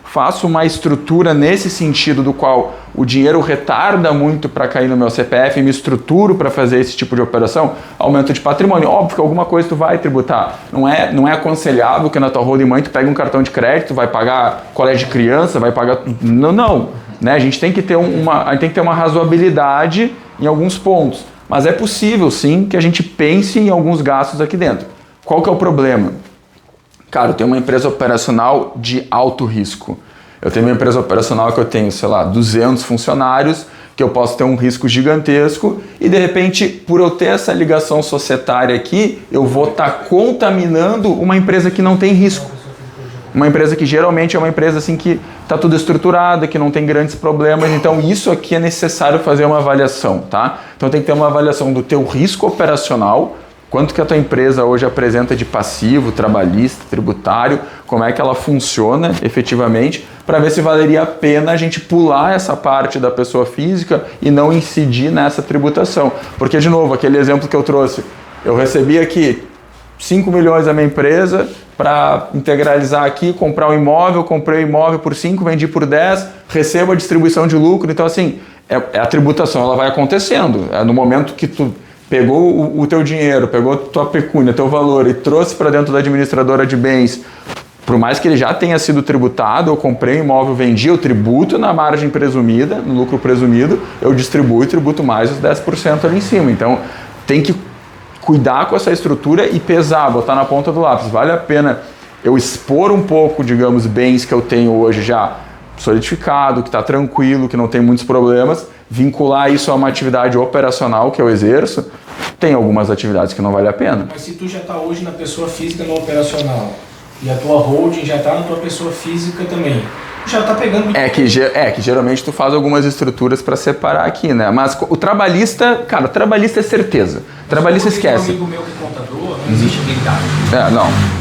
faço uma estrutura nesse sentido do qual o dinheiro retarda muito para cair no meu CPF e me estruturo para fazer esse tipo de operação, aumento de patrimônio. Óbvio que alguma coisa tu vai tributar. Não é aconselhável que na tua holding mãe tu pegue um cartão de crédito, vai pagar colégio de criança, vai pagar... Não. Né? A gente tem que ter uma razoabilidade em alguns pontos. Mas é possível, sim, que a gente pense em alguns gastos aqui dentro. Qual que é o problema? Cara, eu tenho uma empresa operacional de alto risco. Eu tenho uma empresa operacional que eu tenho, 200 funcionários, que eu posso ter um risco gigantesco e, de repente, por eu ter essa ligação societária aqui, eu vou estar contaminando uma empresa que não tem risco. Uma empresa que geralmente é uma empresa assim que está tudo estruturado, que não tem grandes problemas. Então isso aqui é necessário fazer uma avaliação, tá? Então tem que ter uma avaliação do teu risco operacional, quanto que a tua empresa hoje apresenta de passivo, trabalhista, tributário, como é que ela funciona efetivamente, para ver se valeria a pena a gente pular essa parte da pessoa física e não incidir nessa tributação. Porque, de novo, aquele exemplo que eu trouxe, eu recebi aqui 5 milhões da minha empresa para integralizar aqui, comprar um imóvel, comprei o imóvel por 5, vendi por 10, recebo a distribuição de lucro. Então, assim, a tributação ela vai acontecendo. É no momento que tu pegou o teu dinheiro, pegou a tua pecúnia, teu valor e trouxe para dentro da administradora de bens, por mais que ele já tenha sido tributado, eu comprei um imóvel, vendi, eu tributo na margem presumida, no lucro presumido, eu distribuo e tributo mais os 10% ali em cima. Então, tem que cuidar com essa estrutura e pesar, botar na ponta do lápis. Vale a pena eu expor um pouco, digamos, bens que eu tenho hoje já solidificado, que está tranquilo, que não tem muitos problemas, vincular isso a uma atividade operacional que eu exerço. Tem algumas atividades que não vale a pena. Mas se tu já está hoje na pessoa física no operacional e a tua holding já está na tua pessoa física também, já está pegando muito que geralmente tu faz algumas estruturas para separar aqui, né? Mas o trabalhista, cara, o trabalhista é certeza. O trabalhista esquece. Um amigo meu que é contador, não existe habilidade.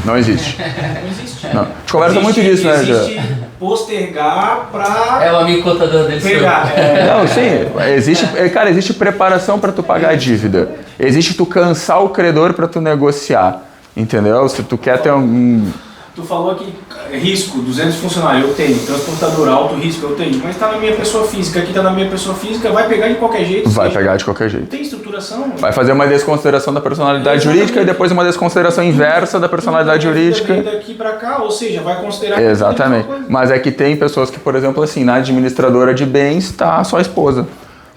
Não existe. Não existe. Não. A gente conversa muito disso, né, já? Existe postergar para... É o amigo contador dele. Pegar. Não, sim. Existe preparação para tu pagar a dívida. Existe tu cansar o credor para tu negociar. Entendeu? Se tu quer ter Tu falou aqui, risco, 200 funcionários, eu tenho. Transportador, alto risco, eu tenho. Mas está na minha pessoa física, aqui está na minha pessoa física, vai pegar de qualquer jeito. Vai pegar de qualquer jeito. Tem estruturação. Vai fazer uma desconsideração da personalidade jurídica e depois uma desconsideração inversa da personalidade jurídica. Daqui para cá, ou seja, vai considerar... Exatamente. Mas é que tem pessoas que, por exemplo, assim, na administradora de bens está só a esposa.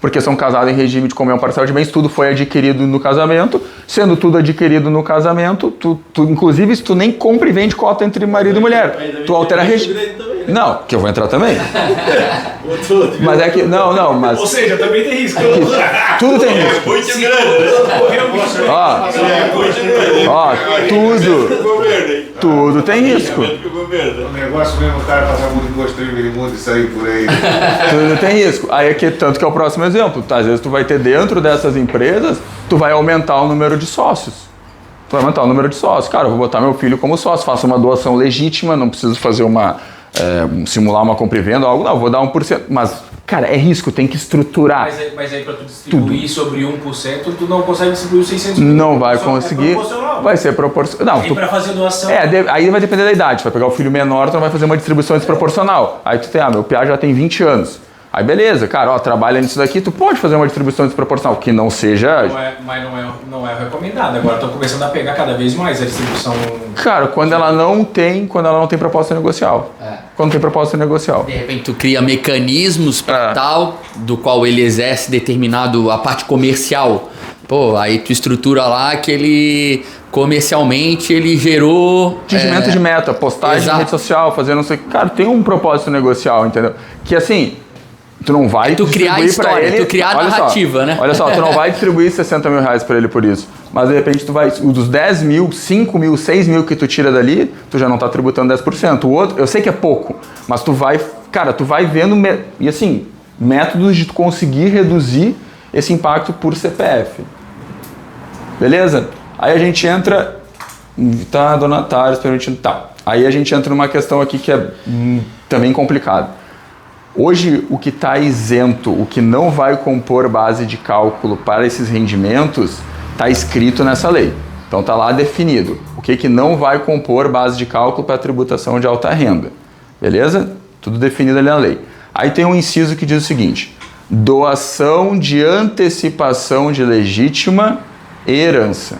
Porque são casados em regime de comunhão parcial de bens, tudo foi adquirido no casamento. Sendo tudo adquirido no casamento, inclusive, se tu nem compra e vende cota entre marido e mulher, tu altera regime. Não, que eu vou entrar também. Mas é que, mas... Ou seja, também tem risco. Tudo tem risco. Muito grande. Tudo tem risco. O negócio mesmo, o cara passar muito de 2, 3 milimundos e sair por aí. Tudo tem risco. Aí é que, tanto que é o próximo exemplo. Às vezes tu vai ter dentro dessas empresas, tu vai aumentar o número de sócios. Cara, eu vou botar meu filho como sócio, faço uma doação legítima, não preciso fazer simular uma compra e venda, algo, não, vou dar 1%. Mas, cara, é risco, tem que estruturar. Mas aí para tu distribuir tudo sobre 1%, tu não consegue distribuir os 600 mil. Não vai conseguir. Vai ser proporcional. E para fazer doação? Aí vai depender da idade. Vai pegar o filho menor, tu não vai fazer uma distribuição desproporcional. Aí tu tem, meu piá já tem 20 anos. Aí beleza, cara, trabalha nisso daqui, tu pode fazer uma distribuição desproporcional, que não seja... Mas não é recomendado. Agora estão começando a pegar cada vez mais a distribuição... Cara, quando ela não tem proposta negocial. Quando tem proposta negocial. De repente tu cria mecanismos para tal, do qual ele exerce a parte comercial. Pô, aí tu estrutura lá que ele... Comercialmente ele gerou... Atingimento de meta, postagem na rede social, fazer não sei... Cara, tem um propósito negocial, entendeu? Que assim... Tu não vai distribuir para ele... Tu criar a narrativa, né? Olha só, tu não vai distribuir 60 mil reais para ele por isso. Mas de repente tu vai... Dos 10 mil, 5 mil, 6 mil que tu tira dali, tu já não tá tributando 10%. O outro, eu sei que é pouco, mas tu vai... Cara, tu vai vendo... E assim, métodos de tu conseguir reduzir esse impacto por CPF. Beleza? Aí a gente entra... Tá, donatários, permitindo... Tá. Aí a gente entra numa questão aqui que é também complicada. Hoje, o que está isento, o que não vai compor base de cálculo para esses rendimentos, está escrito nessa lei. Então está lá definido o que não vai compor base de cálculo para a tributação de alta renda. Beleza? Tudo definido ali na lei. Aí tem um inciso que diz o seguinte: doação de antecipação de legítima herança.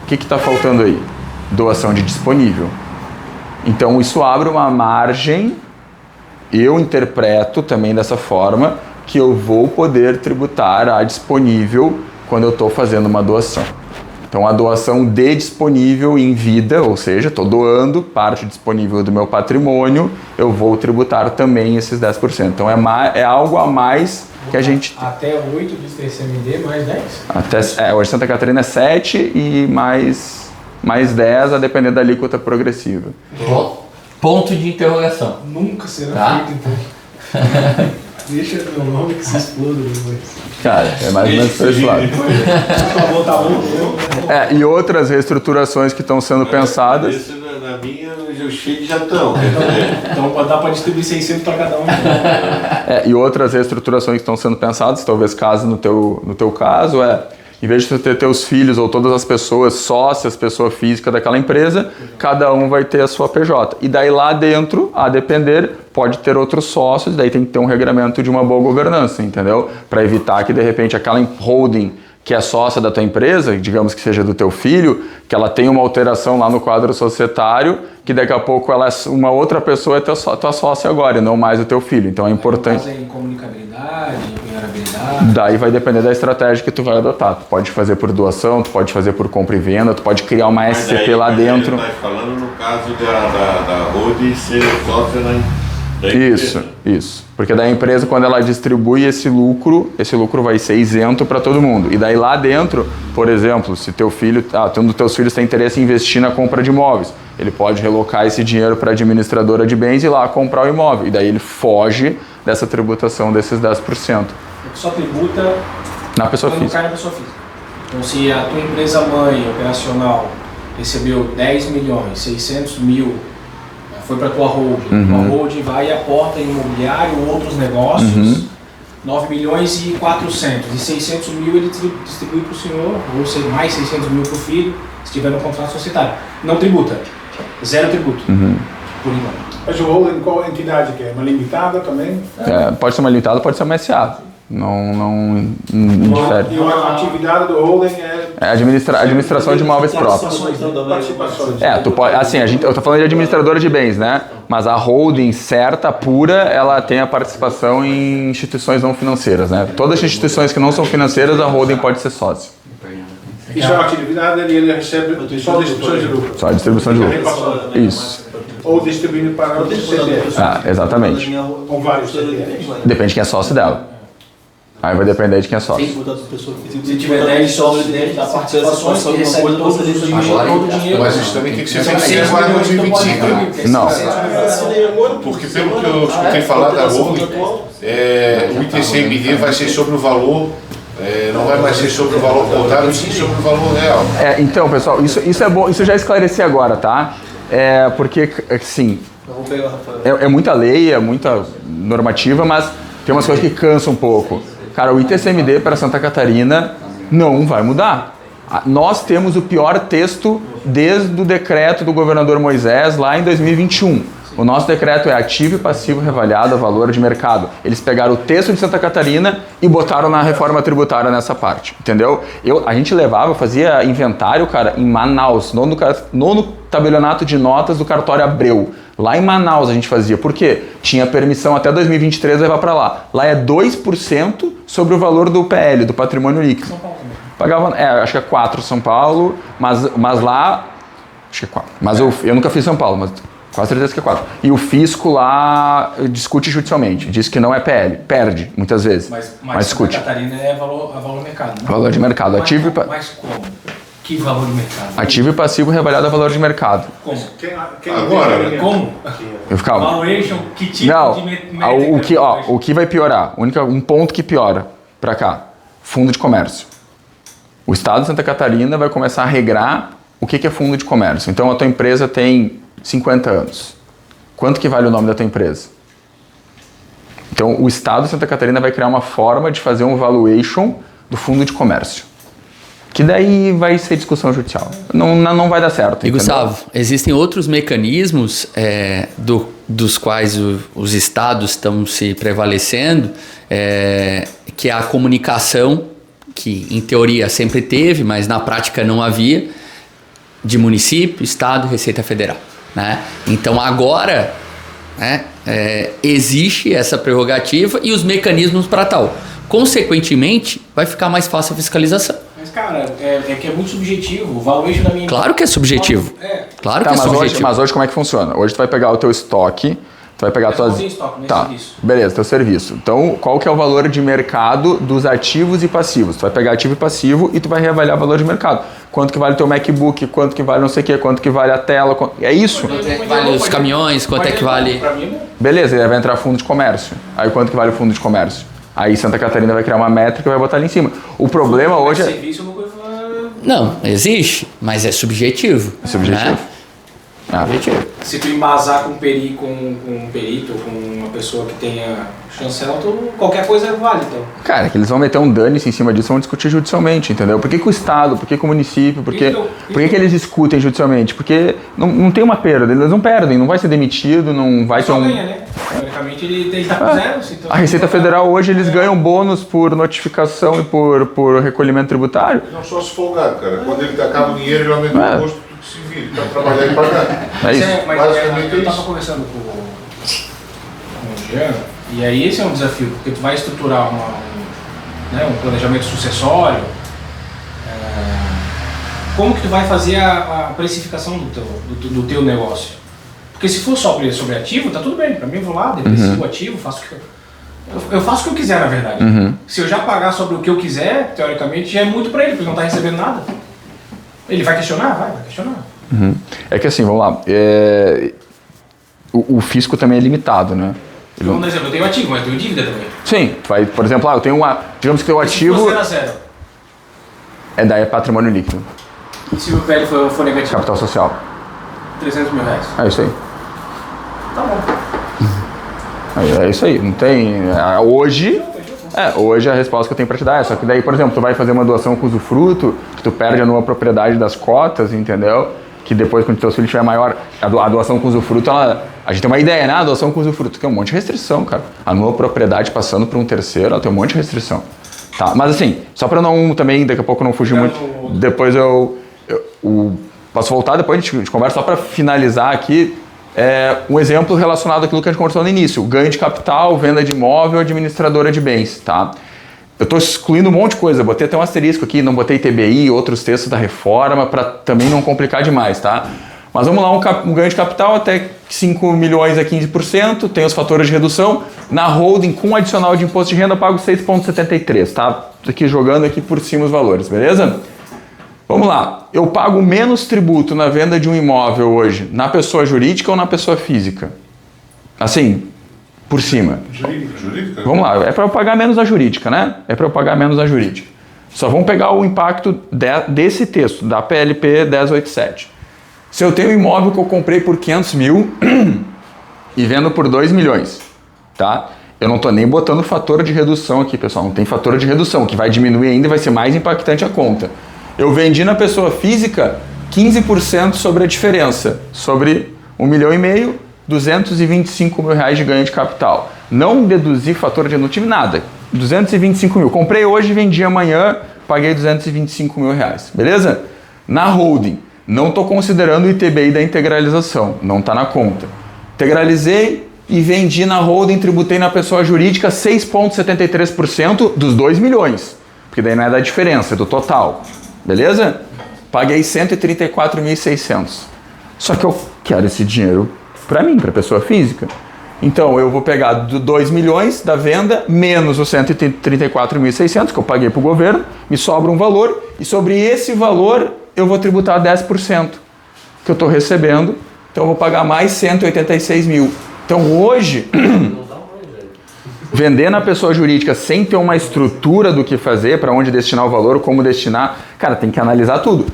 O que está faltando aí? Doação de disponível. Então isso abre uma margem. Eu interpreto também dessa forma que eu vou poder tributar a disponível quando eu estou fazendo uma doação. Então, a doação de disponível em vida, ou seja, estou doando parte disponível do meu patrimônio, eu vou tributar também esses 10%. Então, é algo a mais que a gente... Até 8 de TCMD, mais 10? Hoje Santa Catarina é 7 e mais 10, a depender da alíquota progressiva. Bom. Ponto de interrogação. Nunca será feito, então. Deixa meu nome que se exploda depois. Cara, é mais ou menos por esse lado. Tá bom. E outras reestruturações que estão sendo pensadas. Isso na minha eu cheio já estão. Então dá para distribuir 600 para cada um. E outras reestruturações que estão sendo pensadas, talvez caso no teu caso, em vez de você ter teus filhos ou todas as pessoas sócias, pessoa física daquela empresa, cada um vai ter a sua PJ. E daí lá dentro, a depender, pode ter outros sócios, daí tem que ter um regramento de uma boa governança, entendeu? Para evitar que de repente aquela holding que é sócia da tua empresa, digamos que seja do teu filho, que ela tenha uma alteração lá no quadro societário, que daqui a pouco uma outra pessoa é tua sócia agora, e não mais o teu filho. Então é importante. Em comunicabilidade, em vulnerabilidade. Daí vai depender da estratégia que tu vai adotar. Tu pode fazer por doação, tu pode fazer por compra e venda, tu pode criar uma SCP lá dentro. Você está falando no caso da holding ser sócia Isso. Porque daí a empresa, quando ela distribui esse lucro vai ser isento para todo mundo. E daí lá dentro, por exemplo, se teu filho, um dos teus filhos tem interesse em investir na compra de imóveis, ele pode relocar esse dinheiro para a administradora de bens e ir lá comprar o imóvel. E daí ele foge dessa tributação desses 10%. Só tributa na pessoa física. Cai na pessoa física. Então, se a tua empresa mãe operacional recebeu 10 milhões, 600 mil, foi para a tua holding. A holding vai e aporta em imobiliário ou outros negócios, 9 milhões e 400. E 600 mil ele distribui para o senhor, ou seja, mais 600 mil para o filho, se tiver no contrato societário. Não tributa. Zero tributo. Por enquanto. Mas o holding, qual entidade que é? Uma limitada também? Pode ser uma limitada, pode ser uma SA. Não indifere. E a atividade do holding é administração de imóveis próprios. Participações. Tu pode, assim, eu estou falando de administradora de bens, né? Mas a holding certa, pura, ela tem a participação em instituições não financeiras, né? Todas as instituições que não são financeiras, a holding pode ser sócio. Isso é uma atividade e ele recebe só distribuição de lucro. Só distribuição de lucro. Isso. Ou distribuindo para outros CDFs. Exatamente. Ou vários CDFs. Depende de quem é sócio dela. Aí vai depender de quem é sócio. Se tiver 10 sócios dentro da participações, que recebe todo o dinheiro. Mas isso também tem que ser feito agora em 2025, né? Não. Porque pelo que eu escutei falar da holding, o ITCMD vai ser sobre o valor, não vai mais ser sobre o valor contábil, sim sobre o valor real. Então, pessoal, isso é bom, isso eu já esclareci agora, tá? Porque, assim, é muita lei, é muita normativa, mas tem umas coisas que cansam um pouco. Cara, o ITCMD para Santa Catarina não vai mudar. Nós temos o pior texto desde o decreto do governador Moisés lá em 2021. O nosso decreto é ativo e passivo reavaliado a valor de mercado. Eles pegaram o texto de Santa Catarina e botaram na reforma tributária nessa parte, entendeu? A gente fazia inventário, cara, em Manaus, nono tabelionato de notas do cartório Abreu. Lá em Manaus a gente fazia, por quê? Tinha permissão até 2023 levar para lá. Lá é 2% sobre o valor do PL, do patrimônio líquido. São Paulo também. Pagava, acho que é 4 São Paulo, mas lá, acho que é 4. Mas eu nunca fiz São Paulo, mas quase certeza que é 4. E o fisco lá discute judicialmente, diz que não é PL, perde muitas vezes, mas discute. Santa Catarina é valor mercado, né? Valor de mercado, ativo e Mas como? Que valor de mercado? Ativo e passivo reavaliado a valor de mercado. Como? Agora, como? Calma. Valuation, que tipo Não, de métrica? o que vai piorar, um ponto que piora para cá, fundo de comércio. O Estado de Santa Catarina vai começar a regrar o que é fundo de comércio. Então a tua empresa tem 50 anos. Quanto que vale o nome da tua empresa? Então o Estado de Santa Catarina vai criar uma forma de fazer um valuation do fundo de comércio. Que daí vai ser discussão judicial. Não vai dar certo. E Gustavo, existem outros mecanismos dos quais os estados estão se prevalecendo, que é a comunicação, que em teoria sempre teve, mas na prática não havia, de município, estado e Receita Federal. Né? Então agora existe essa prerrogativa e os mecanismos para tal. Consequentemente, vai ficar mais fácil a fiscalização. Mas, cara, que é muito subjetivo. O valuation da minha... Claro que é subjetivo. Claro que é subjetivo. Mas hoje como é que funciona? Hoje tu vai pegar o teu estoque, tu vai pegar tuas... Serviço. Beleza, teu serviço. Então, qual que é o valor de mercado dos ativos e passivos? Tu vai pegar ativo e passivo e tu vai reavaliar o valor de mercado. quanto que vale o teu MacBook, quanto que vale não sei o que, quanto que vale a tela, é isso? Quanto é que vale os caminhões, quanto é que vale... Beleza, aí vai entrar fundo de comércio. Aí quanto que vale o fundo de comércio? Aí Santa Catarina vai criar uma métrica e vai botar ali em cima. O problema hoje é... Não, existe, mas é subjetivo. É subjetivo. Né? Se tu embasar com um perito, com uma pessoa que tenha chancela, qualquer coisa vale, então. Cara, que eles vão meter um dane-se em cima disso, vão discutir judicialmente, entendeu? Por que o Estado, por que o município, por que eles discutem judicialmente? Porque não tem uma perda, eles não perdem, não vai ser demitido, não vai ter um... ganha, né? Teoricamente ele tá com zero. Então a Receita Federal hoje, eles ganham bônus por notificação e por recolhimento tributário. Não só se folgar, cara. Quando ele acaba o dinheiro, ele aumenta o imposto, tudo se vira, para trabalhar e pagar. É isso. Basicamente eu tava conversando com o Jean, e aí esse é um desafio, porque tu vai estruturar um planejamento sucessório, como que tu vai fazer a precificação do teu negócio? Porque se for só sobre ativo, tá tudo bem, para mim eu vou lá, deprecio o ativo, faço o que eu faço o que eu quiser, na verdade. Se eu já pagar sobre o que eu quiser, teoricamente já é muito para ele, porque ele não tá recebendo nada. Ele vai questionar? Vai questionar. É que assim, vamos lá, o fisco também é limitado, né? Por exemplo, eu tenho ativo, mas eu tenho dívida também. Sim, tu vai, por exemplo, eu tenho digamos que teu ativo... Se zero. É patrimônio líquido. Se o PL for negativo? Capital social. 300 mil reais. É isso aí. Tá bom. É isso aí, não tem... Hoje a resposta que eu tenho pra te dar é, só que daí, por exemplo, tu vai fazer uma doação com usufruto, que tu perde a numa propriedade das cotas, entendeu? Que depois, quando o teu filho tiver maior, a doação com usufruto, a gente tem uma ideia, né? A doação com usufruto tem um monte de restrição, cara. A numa propriedade passando para um terceiro, ela tem um monte de restrição. Tá, mas assim, só pra não também, daqui a pouco não fugir muito, depois eu posso voltar, depois a gente conversa, só pra finalizar aqui, um exemplo relacionado àquilo que a gente conversou no início, ganho de capital, venda de imóvel, administradora de bens, tá? Eu estou excluindo um monte de coisa, botei até um asterisco aqui, não botei TBI, outros textos da reforma, para também não complicar demais, tá? Mas vamos lá, um ganho de capital até 5 milhões a 15%, tem os fatores de redução. Na holding, com adicional de imposto de renda, eu pago 6,73, tá? Tô aqui jogando aqui por cima os valores, beleza? Vamos lá, eu pago menos tributo na venda de um imóvel hoje, na pessoa jurídica ou na pessoa física? Assim, por cima. Jurídica? Vamos lá, é para eu pagar menos a jurídica, né? É para eu pagar menos a jurídica. Só vamos pegar o impacto desse texto, da PLP 1087. Se eu tenho um imóvel que eu comprei por 500 mil e vendo por 2 milhões, tá? Eu não estou nem botando o fator de redução aqui, pessoal. Não tem fator de redução, que vai diminuir ainda e vai ser mais impactante a conta. Eu vendi na pessoa física 15% sobre a diferença, sobre 1,5 milhão, 225 mil reais de ganho de capital. Não deduzi fator de... não tive nada. 225 mil. Comprei hoje, vendi amanhã, paguei 225 mil reais. Beleza? Na holding, não estou considerando o ITBI da integralização. Não está na conta. Integralizei e vendi na holding, tributei na pessoa jurídica 6,73% dos 2 milhões. Porque daí não é da diferença, é do total. Beleza? Paguei 134.600. Só que eu quero esse dinheiro para mim, para pessoa física. Então eu vou pegar 2 milhões da venda menos os 134.600 que eu paguei para o governo, me sobra um valor e sobre esse valor eu vou tributar 10% que eu estou recebendo, então eu vou pagar mais 186 mil. Então hoje, vender na pessoa jurídica sem ter uma estrutura do que fazer, para onde destinar o valor, como destinar, cara, tem que analisar tudo.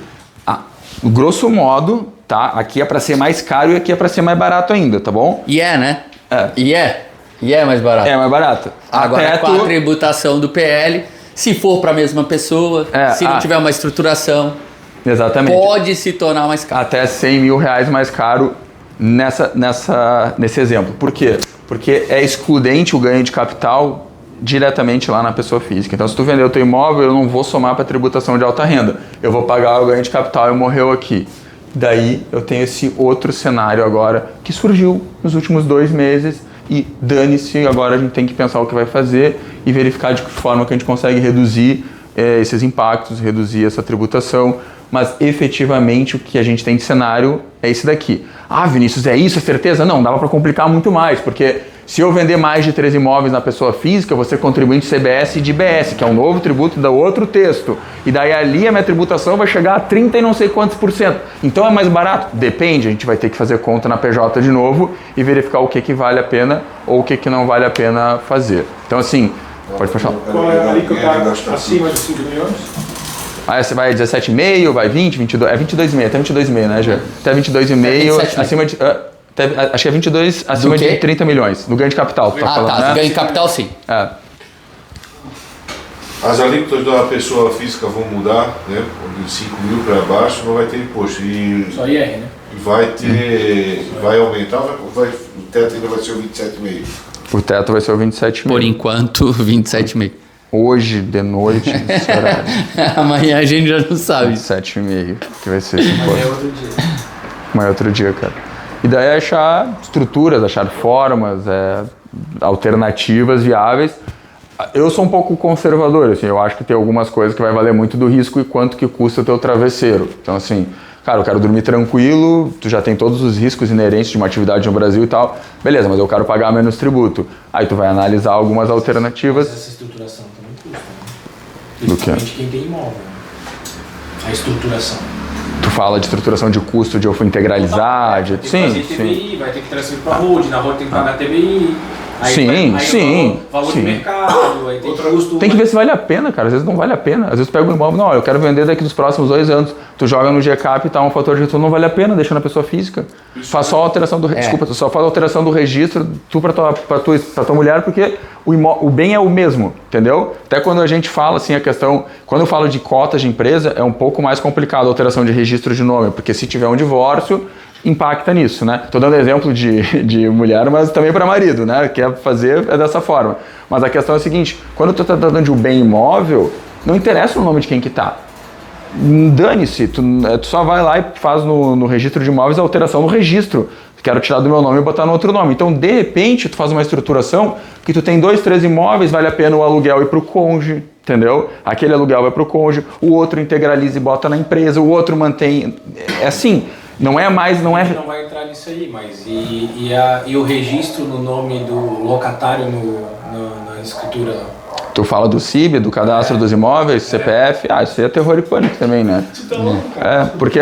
Grosso modo, tá? Aqui é para ser mais caro e aqui é para ser mais barato ainda, tá bom? E né? E é mais barato. É mais barato. Agora com a tributação do PL, se for para a mesma pessoa, se não tiver uma estruturação, exatamente, pode se tornar mais caro. Até 100 mil reais mais caro nesse exemplo. Por quê? Porque é excludente o ganho de capital diretamente lá na pessoa física. Então, se tu vender o teu imóvel, eu não vou somar para tributação de alta renda. Eu vou pagar o ganho de capital e morreu aqui. Daí, eu tenho esse outro cenário agora que surgiu nos últimos 2 meses e dane-se, agora a gente tem que pensar o que vai fazer e verificar de que forma que a gente consegue reduzir esses impactos, reduzir essa tributação, mas efetivamente o que a gente tem de cenário é esse daqui. Ah, Vinícius, é isso, é certeza? Não, dava para complicar muito mais, porque Se eu vender mais de 3 imóveis na pessoa física, você contribuinte CBS e de IBS, que é um novo tributo do outro texto. E daí ali a minha tributação vai chegar a 30 e não sei quantos %. Então é mais barato? Depende, a gente vai ter que fazer conta na PJ de novo e verificar o que vale a pena ou o que não vale a pena fazer. Então assim, pode falar. Qual é a alíquota acima de 5 milhões? Aí você vai 17,5, vai 20, 22, é 22,5, até 22,5, né, Gê? Até 22,5, acima de... acho que é 22 acima de 30 milhões, no ganho de capital. Né? Ganho de capital sim. As alíquotas da pessoa física vão mudar, né? De 5 mil para baixo não vai ter imposto. Só IR, né? Vai aumentar, o teto ainda vai ser o 27,5. O teto vai ser o 27,5. Por enquanto, 27,5. Hoje, de noite, nesse horário. Amanhã a gente já não sabe. 27,5, que vai ser esse imposto. Amanhã é outro dia. Amanhã é outro dia, cara. E daí é achar estruturas, achar formas, alternativas viáveis. Eu sou um pouco conservador, assim, eu acho que tem algumas coisas que vai valer muito do risco e quanto que custa o teu travesseiro. Então, assim, cara, eu quero dormir tranquilo, tu já tem todos os riscos inerentes de uma atividade no Brasil e tal, beleza, mas eu quero pagar menos tributo. Aí tu vai analisar algumas alternativas. Mas essa estruturação também custa, né? Do quê? Principalmente quem tem imóvel, né? A estruturação. Tu fala de estruturação de custo, de eu integralizar, de... Sim, sim. TBI, vai ter que transferir para a Road, na Road tem que pagar TBI. Aí sim. Valor de mercado, aí tem custo... Tem que ver se vale a pena, cara. Às vezes não vale a pena. Às vezes tu pega um imóvel, não, eu quero vender daqui dos próximos 2 anos. Tu joga no GCAP e tá um fator de retorno, não vale a pena, deixa na pessoa física. Faz só a alteração do... Desculpa, tu só faz a alteração do registro, tu pra tua mulher, porque o bem é o mesmo, entendeu? Até quando a gente fala, assim, a questão... Quando eu falo de cotas de empresa, é um pouco mais complicado a alteração de registro de nome, porque se tiver um divórcio, impacta nisso, né? Tô dando exemplo de mulher, mas também para marido, né? Quer fazer é dessa forma. Mas a questão é a seguinte, quando tu tá tratando de um bem imóvel, não interessa o nome de quem que tá. Dane-se, tu só vai lá e faz no registro de imóveis a alteração no registro. Quero tirar do meu nome e botar no outro nome. Então, de repente, tu faz uma estruturação que tu tem 2, 3 imóveis, vale a pena o aluguel ir pro cônjuge, entendeu? Aquele aluguel vai pro cônjuge, o outro integraliza e bota na empresa, o outro mantém... É assim... Não é mais, não é... Não vai entrar nisso aí, mas e o registro no nome do locatário na escritura? Tu fala do CIB, do cadastro dos imóveis, CPF, isso aí é terror e pânico também, né? Porque...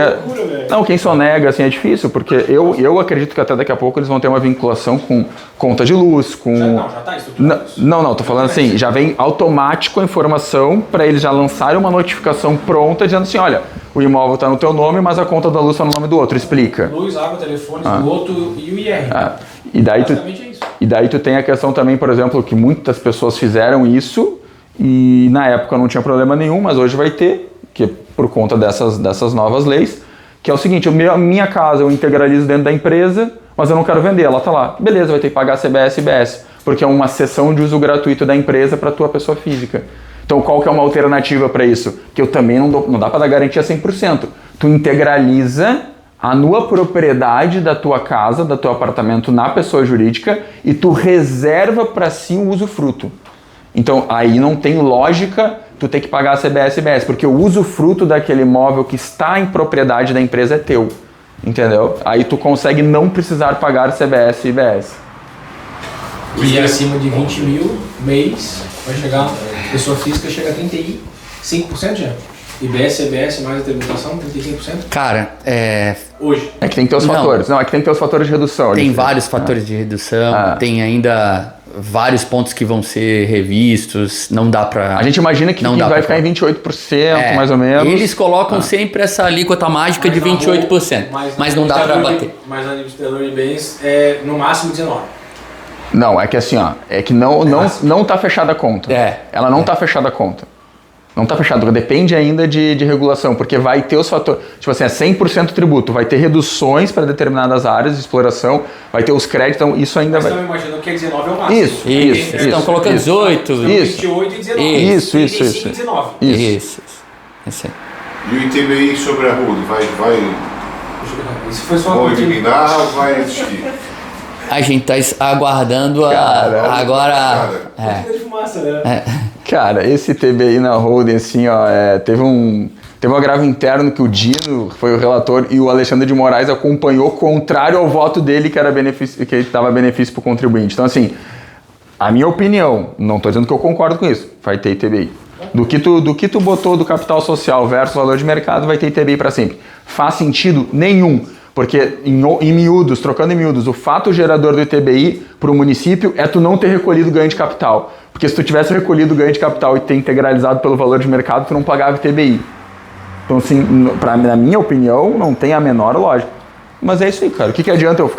Não, quem sonega, assim, é difícil, porque eu acredito que até daqui a pouco eles vão ter uma vinculação com conta de luz, com... Já tá estruturado isso? Não, tô falando assim, já vem automático a informação para eles já lançarem uma notificação pronta dizendo assim, olha, o imóvel está no teu nome, mas a conta da luz está no nome do outro, explica. Luz, água, telefone do outro e o IR. E daí tu tem a questão também, por exemplo, que muitas pessoas fizeram isso e na época não tinha problema nenhum, mas hoje vai ter, que é por conta dessas novas leis, que é o seguinte, a minha casa eu integralizo dentro da empresa, mas eu não quero vender, ela tá lá. Beleza, vai ter que pagar CBS e IBS, porque é uma cessão de uso gratuito da empresa para a tua pessoa física. Então qual que é uma alternativa para isso? Que eu também não dá para dar garantia 100%. Tu integraliza a nua propriedade da tua casa, do teu apartamento na pessoa jurídica e tu reserva para si o usufruto. Então aí não tem lógica tu ter que pagar a CBS e IBS, porque o usufruto daquele imóvel que está em propriedade da empresa é teu. Entendeu? Aí tu consegue não precisar pagar CBS e IBS. E acima de 20 mil mês, vai chegar, pessoa física chega a 35% já. IBS, CBS mais a tributação, 35%? Cara, hoje. É que tem que ter os fatores. Não, é que tem que ter os fatores de redução. Tem vários fatores de redução, tem ainda vários pontos que vão ser revistos, não dá pra... A gente imagina que vai ficar em 28%, mais ou menos. Eles colocam sempre essa alíquota mágica de 28%, mas não dá pra bater. Mas a administradora de bens no máximo 19%. Não, é que assim, é que não tá fechada a conta. Ela não tá fechada a conta. Não tá fechado, depende ainda de regulação, porque vai ter os fatores, tipo assim, é 100% tributo, vai ter reduções para determinadas áreas de exploração, vai ter os créditos, então isso ainda vai... Mas estão imaginando que é 19 é o máximo. Isso. Eles estão colocando 18. Isso. 28 e 19. Isso. 35 e 19. Isso. E o ITBI sobre a RUD, vai... Isso foi só vão eliminar ou vai existir? A gente tá aguardando agora... de fumaça, né? Cara, esse TBI na holding, assim, teve um teve um agravo interno que o Dino foi o relator e o Alexandre de Moraes acompanhou contrário ao voto dele que dava benefício para o contribuinte. Então, assim, a minha opinião, não estou dizendo que eu concordo com isso, vai ter ITBI. Do que tu botou do capital social versus valor de mercado, vai ter ITBI para sempre. Faz sentido nenhum, porque em miúdos, trocando em miúdos, o fato gerador do ITBI para o município é tu não ter recolhido ganho de capital. Porque se tu tivesse recolhido ganho de capital e ter integralizado pelo valor de mercado, tu não pagava ITBI. Então, assim, na minha opinião, não tem a menor lógica. Mas é isso aí, cara. O que adianta eu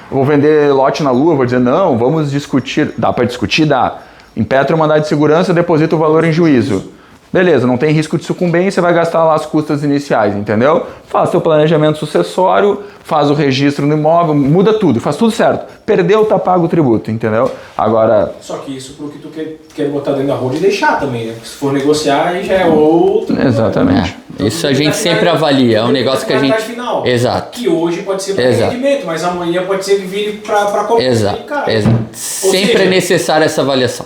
vou vender lote na lua, vou dizer, não, vamos discutir. Dá para discutir? Dá. Impetra o mandado de segurança, deposita o valor em juízo. Beleza, não tem risco de sucumbência, vai gastar lá as custas iniciais, entendeu? Faz seu planejamento sucessório, faz o registro no imóvel, muda tudo, faz tudo certo. Perdeu, tá pago o tributo, entendeu? Agora... Só que isso pro que tu quer botar dentro da roda e deixar também, né? Se for negociar, aí já é outro... Exatamente. Então, isso a gente sempre avalia, é um negócio que a gente... Final, exato. Que hoje pode ser para rendimento, mas amanhã pode ser que vire para comprar. Exato. Sempre é necessária essa avaliação.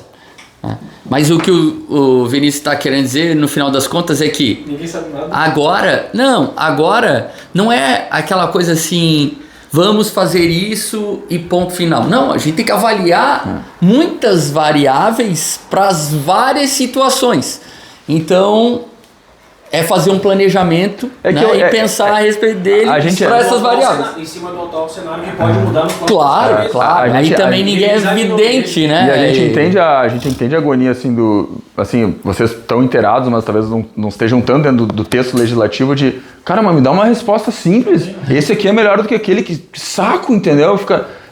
Mas o que o Vinícius está querendo dizer, no final das contas, é que ninguém sabe nada. Agora não é aquela coisa assim, vamos fazer isso e ponto final. Não, a gente tem que avaliar muitas variáveis para as várias situações. Então, é fazer um planejamento e pensar a respeito dele para essas variáveis. Em cima do atual cenário que pode mudar no Claro. Aí também ninguém é evidente, né? E a gente entende a agonia, assim, vocês estão inteirados, mas talvez não estejam tanto dentro do texto legislativo de, cara, mas me dá uma resposta simples. Esse aqui é melhor do que aquele, que saco, entendeu?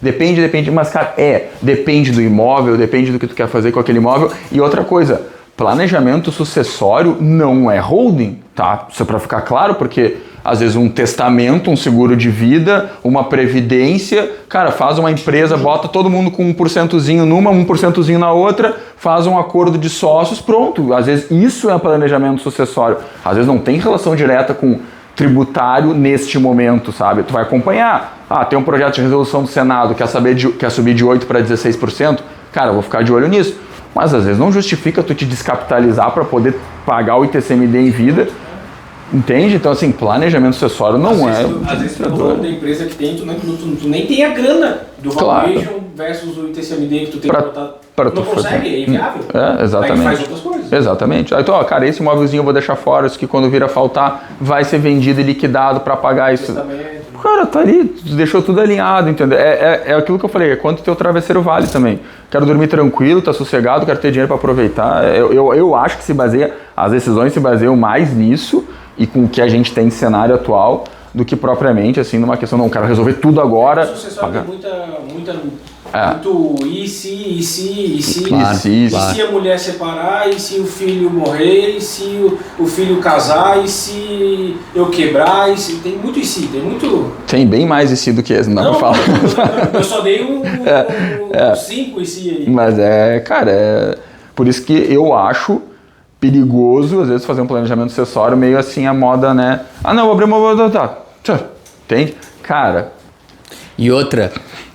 Depende, mas, cara, depende do imóvel, depende do que tu quer fazer com aquele imóvel. E outra coisa, planejamento sucessório não é holding, tá? Isso é para ficar claro, porque às vezes um testamento, um seguro de vida, uma previdência, cara, faz uma empresa, bota todo mundo com 1%zinho numa, 1%zinho na outra, faz um acordo de sócios, pronto. Às vezes isso é planejamento sucessório. Às vezes não tem relação direta com tributário neste momento, sabe? Tu vai acompanhar. Tem um projeto de resolução do Senado, quer subir de 8% para 16%, cara, eu vou ficar de olho nisso. Mas às vezes não justifica tu te descapitalizar para poder pagar o ITCMD em vida, entende? Então, assim, planejamento sucessório não é... Às vezes tu tá falando da empresa que tem, tu nem tem a grana do valuation versus o ITCMD que tu tem que botar. Não consegue, é inviável. Exatamente. Aí faz outras coisas. Exatamente. Então, cara, esse imóvelzinho eu vou deixar fora, isso que quando vir a faltar vai ser vendido e liquidado para pagar isso. Cara, tá ali, deixou tudo alinhado, entendeu? É aquilo que eu falei, é quanto teu travesseiro vale também. Quero dormir tranquilo, tá sossegado, quero ter dinheiro para aproveitar. Eu acho que as decisões se baseiam mais nisso e com o que a gente tem em cenário atual do que propriamente, assim, numa questão, não, quero resolver tudo agora. O sucessório tem muito e se, claro, e se a mulher separar, e se o filho morrer, e se o filho casar, e se eu quebrar, tem muito e se, Tem bem mais e se do que esse, não dá pra falar. Eu só dei 5 e se aí. Mas cara, por isso que eu acho perigoso, às vezes, fazer um planejamento sucessório meio assim a moda, né? Não, vou abrir uma... Tá. Entende? Cara... E outra...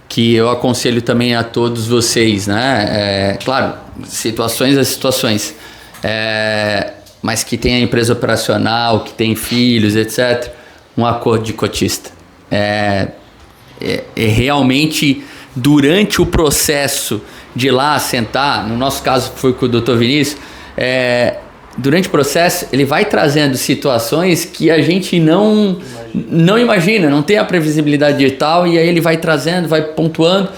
que eu aconselho também a todos vocês, né? Claro, situações, mas que tem a empresa operacional, que tem filhos, etc., um acordo de cotista. Realmente, durante o processo de ir lá sentar, no nosso caso foi com o Dr. Vinícius, durante o processo ele vai trazendo situações que a gente não imagina, não tem a previsibilidade de tal, e aí ele vai trazendo, vai pontuando,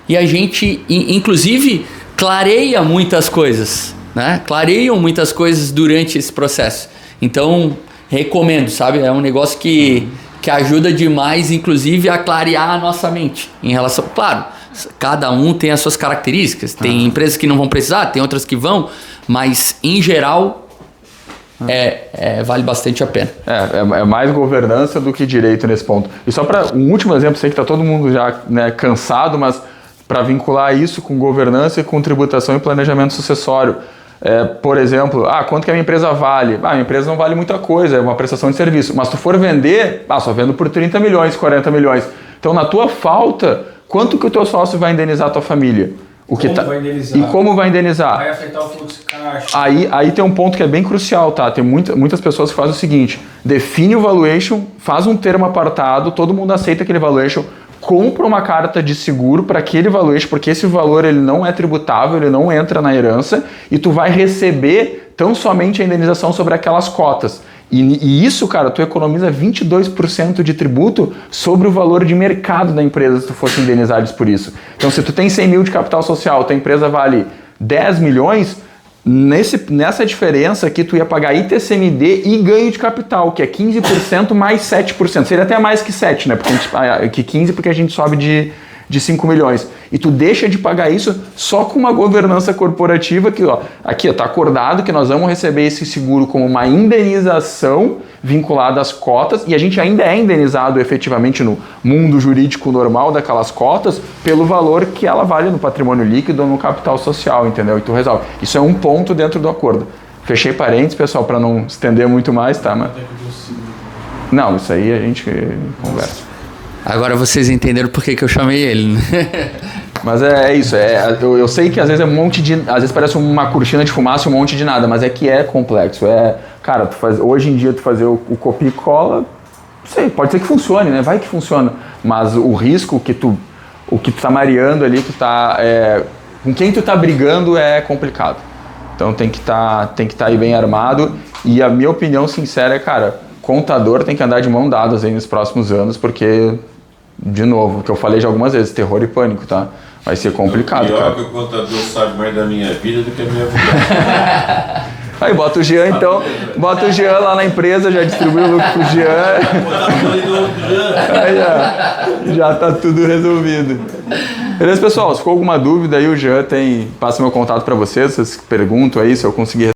e a gente inclusive clareia muitas coisas, né? Clareiam muitas coisas durante esse processo. Então recomendo, sabe? É um negócio que ajuda demais, inclusive, a clarear a nossa mente em relação, claro, cada um tem as suas características, tem empresas que não vão precisar, tem outras que vão, mas em geral vale bastante a pena. É mais governança do que direito nesse ponto. E só para um último exemplo, sei que está todo mundo já, né, cansado, mas para vincular isso com governança e com tributação e planejamento sucessório. Por exemplo, quanto que a minha empresa vale? A minha empresa não vale muita coisa, é uma prestação de serviço. Mas se tu for vender, só vendo por 30 milhões, 40 milhões. Então, na tua falta, quanto que o teu sócio vai indenizar a tua família? E como vai indenizar? Vai afetar o fluxo de caixa. Aí tem um ponto que é bem crucial, tá? Tem muitas pessoas que fazem o seguinte, define o valuation, faz um termo apartado, todo mundo aceita aquele valuation, compra uma carta de seguro para aquele valuation, porque esse valor ele não é tributável, ele não entra na herança, e tu vai receber tão somente a indenização sobre aquelas cotas. E isso, cara, tu economiza 22% de tributo sobre o valor de mercado da empresa se tu fosse indenizado por isso. Então, se tu tem 100 mil de capital social, tua empresa vale 10 milhões, nessa diferença aqui tu ia pagar ITCMD e ganho de capital, que é 15% mais 7%. Seria até mais que 7, né? Que 15 porque a gente sobe de 5 milhões. E tu deixa de pagar isso só com uma governança corporativa que, aqui tá acordado que nós vamos receber esse seguro como uma indenização vinculada às cotas, e a gente ainda é indenizado efetivamente no mundo jurídico normal daquelas cotas pelo valor que ela vale no patrimônio líquido ou no capital social, entendeu? E tu resolve. Isso é um ponto dentro do acordo. Fechei parênteses, pessoal, para não estender muito mais, tá? Mas... Não, isso aí a gente conversa. Agora vocês entenderam por que eu chamei ele, né? Mas é isso, eu sei que às vezes é um monte de... Às vezes parece uma cortina de fumaça e um monte de nada, mas é que é complexo. Cara, hoje em dia tu fazer o copia e cola, não sei, pode ser que funcione, né? Vai que funciona. Mas o risco o que tu tá mareando ali, com quem tu tá brigando é complicado. Então tem que tá aí bem armado. E a minha opinião sincera é, cara, contador tem que andar de mão dadas aí nos próximos anos, porque... De novo, o que eu falei já algumas vezes, terror e pânico, tá? Vai ser complicado, pior cara. Que o contador sabe mais da minha vida do que a minha vida. Aí bota o Jean então, bota o Jean lá na empresa, já distribui o lucro pro Jean. Aí já tá tudo resolvido. Beleza, pessoal? Se ficou alguma dúvida aí, o Jean passa meu contato pra vocês perguntam aí se eu conseguir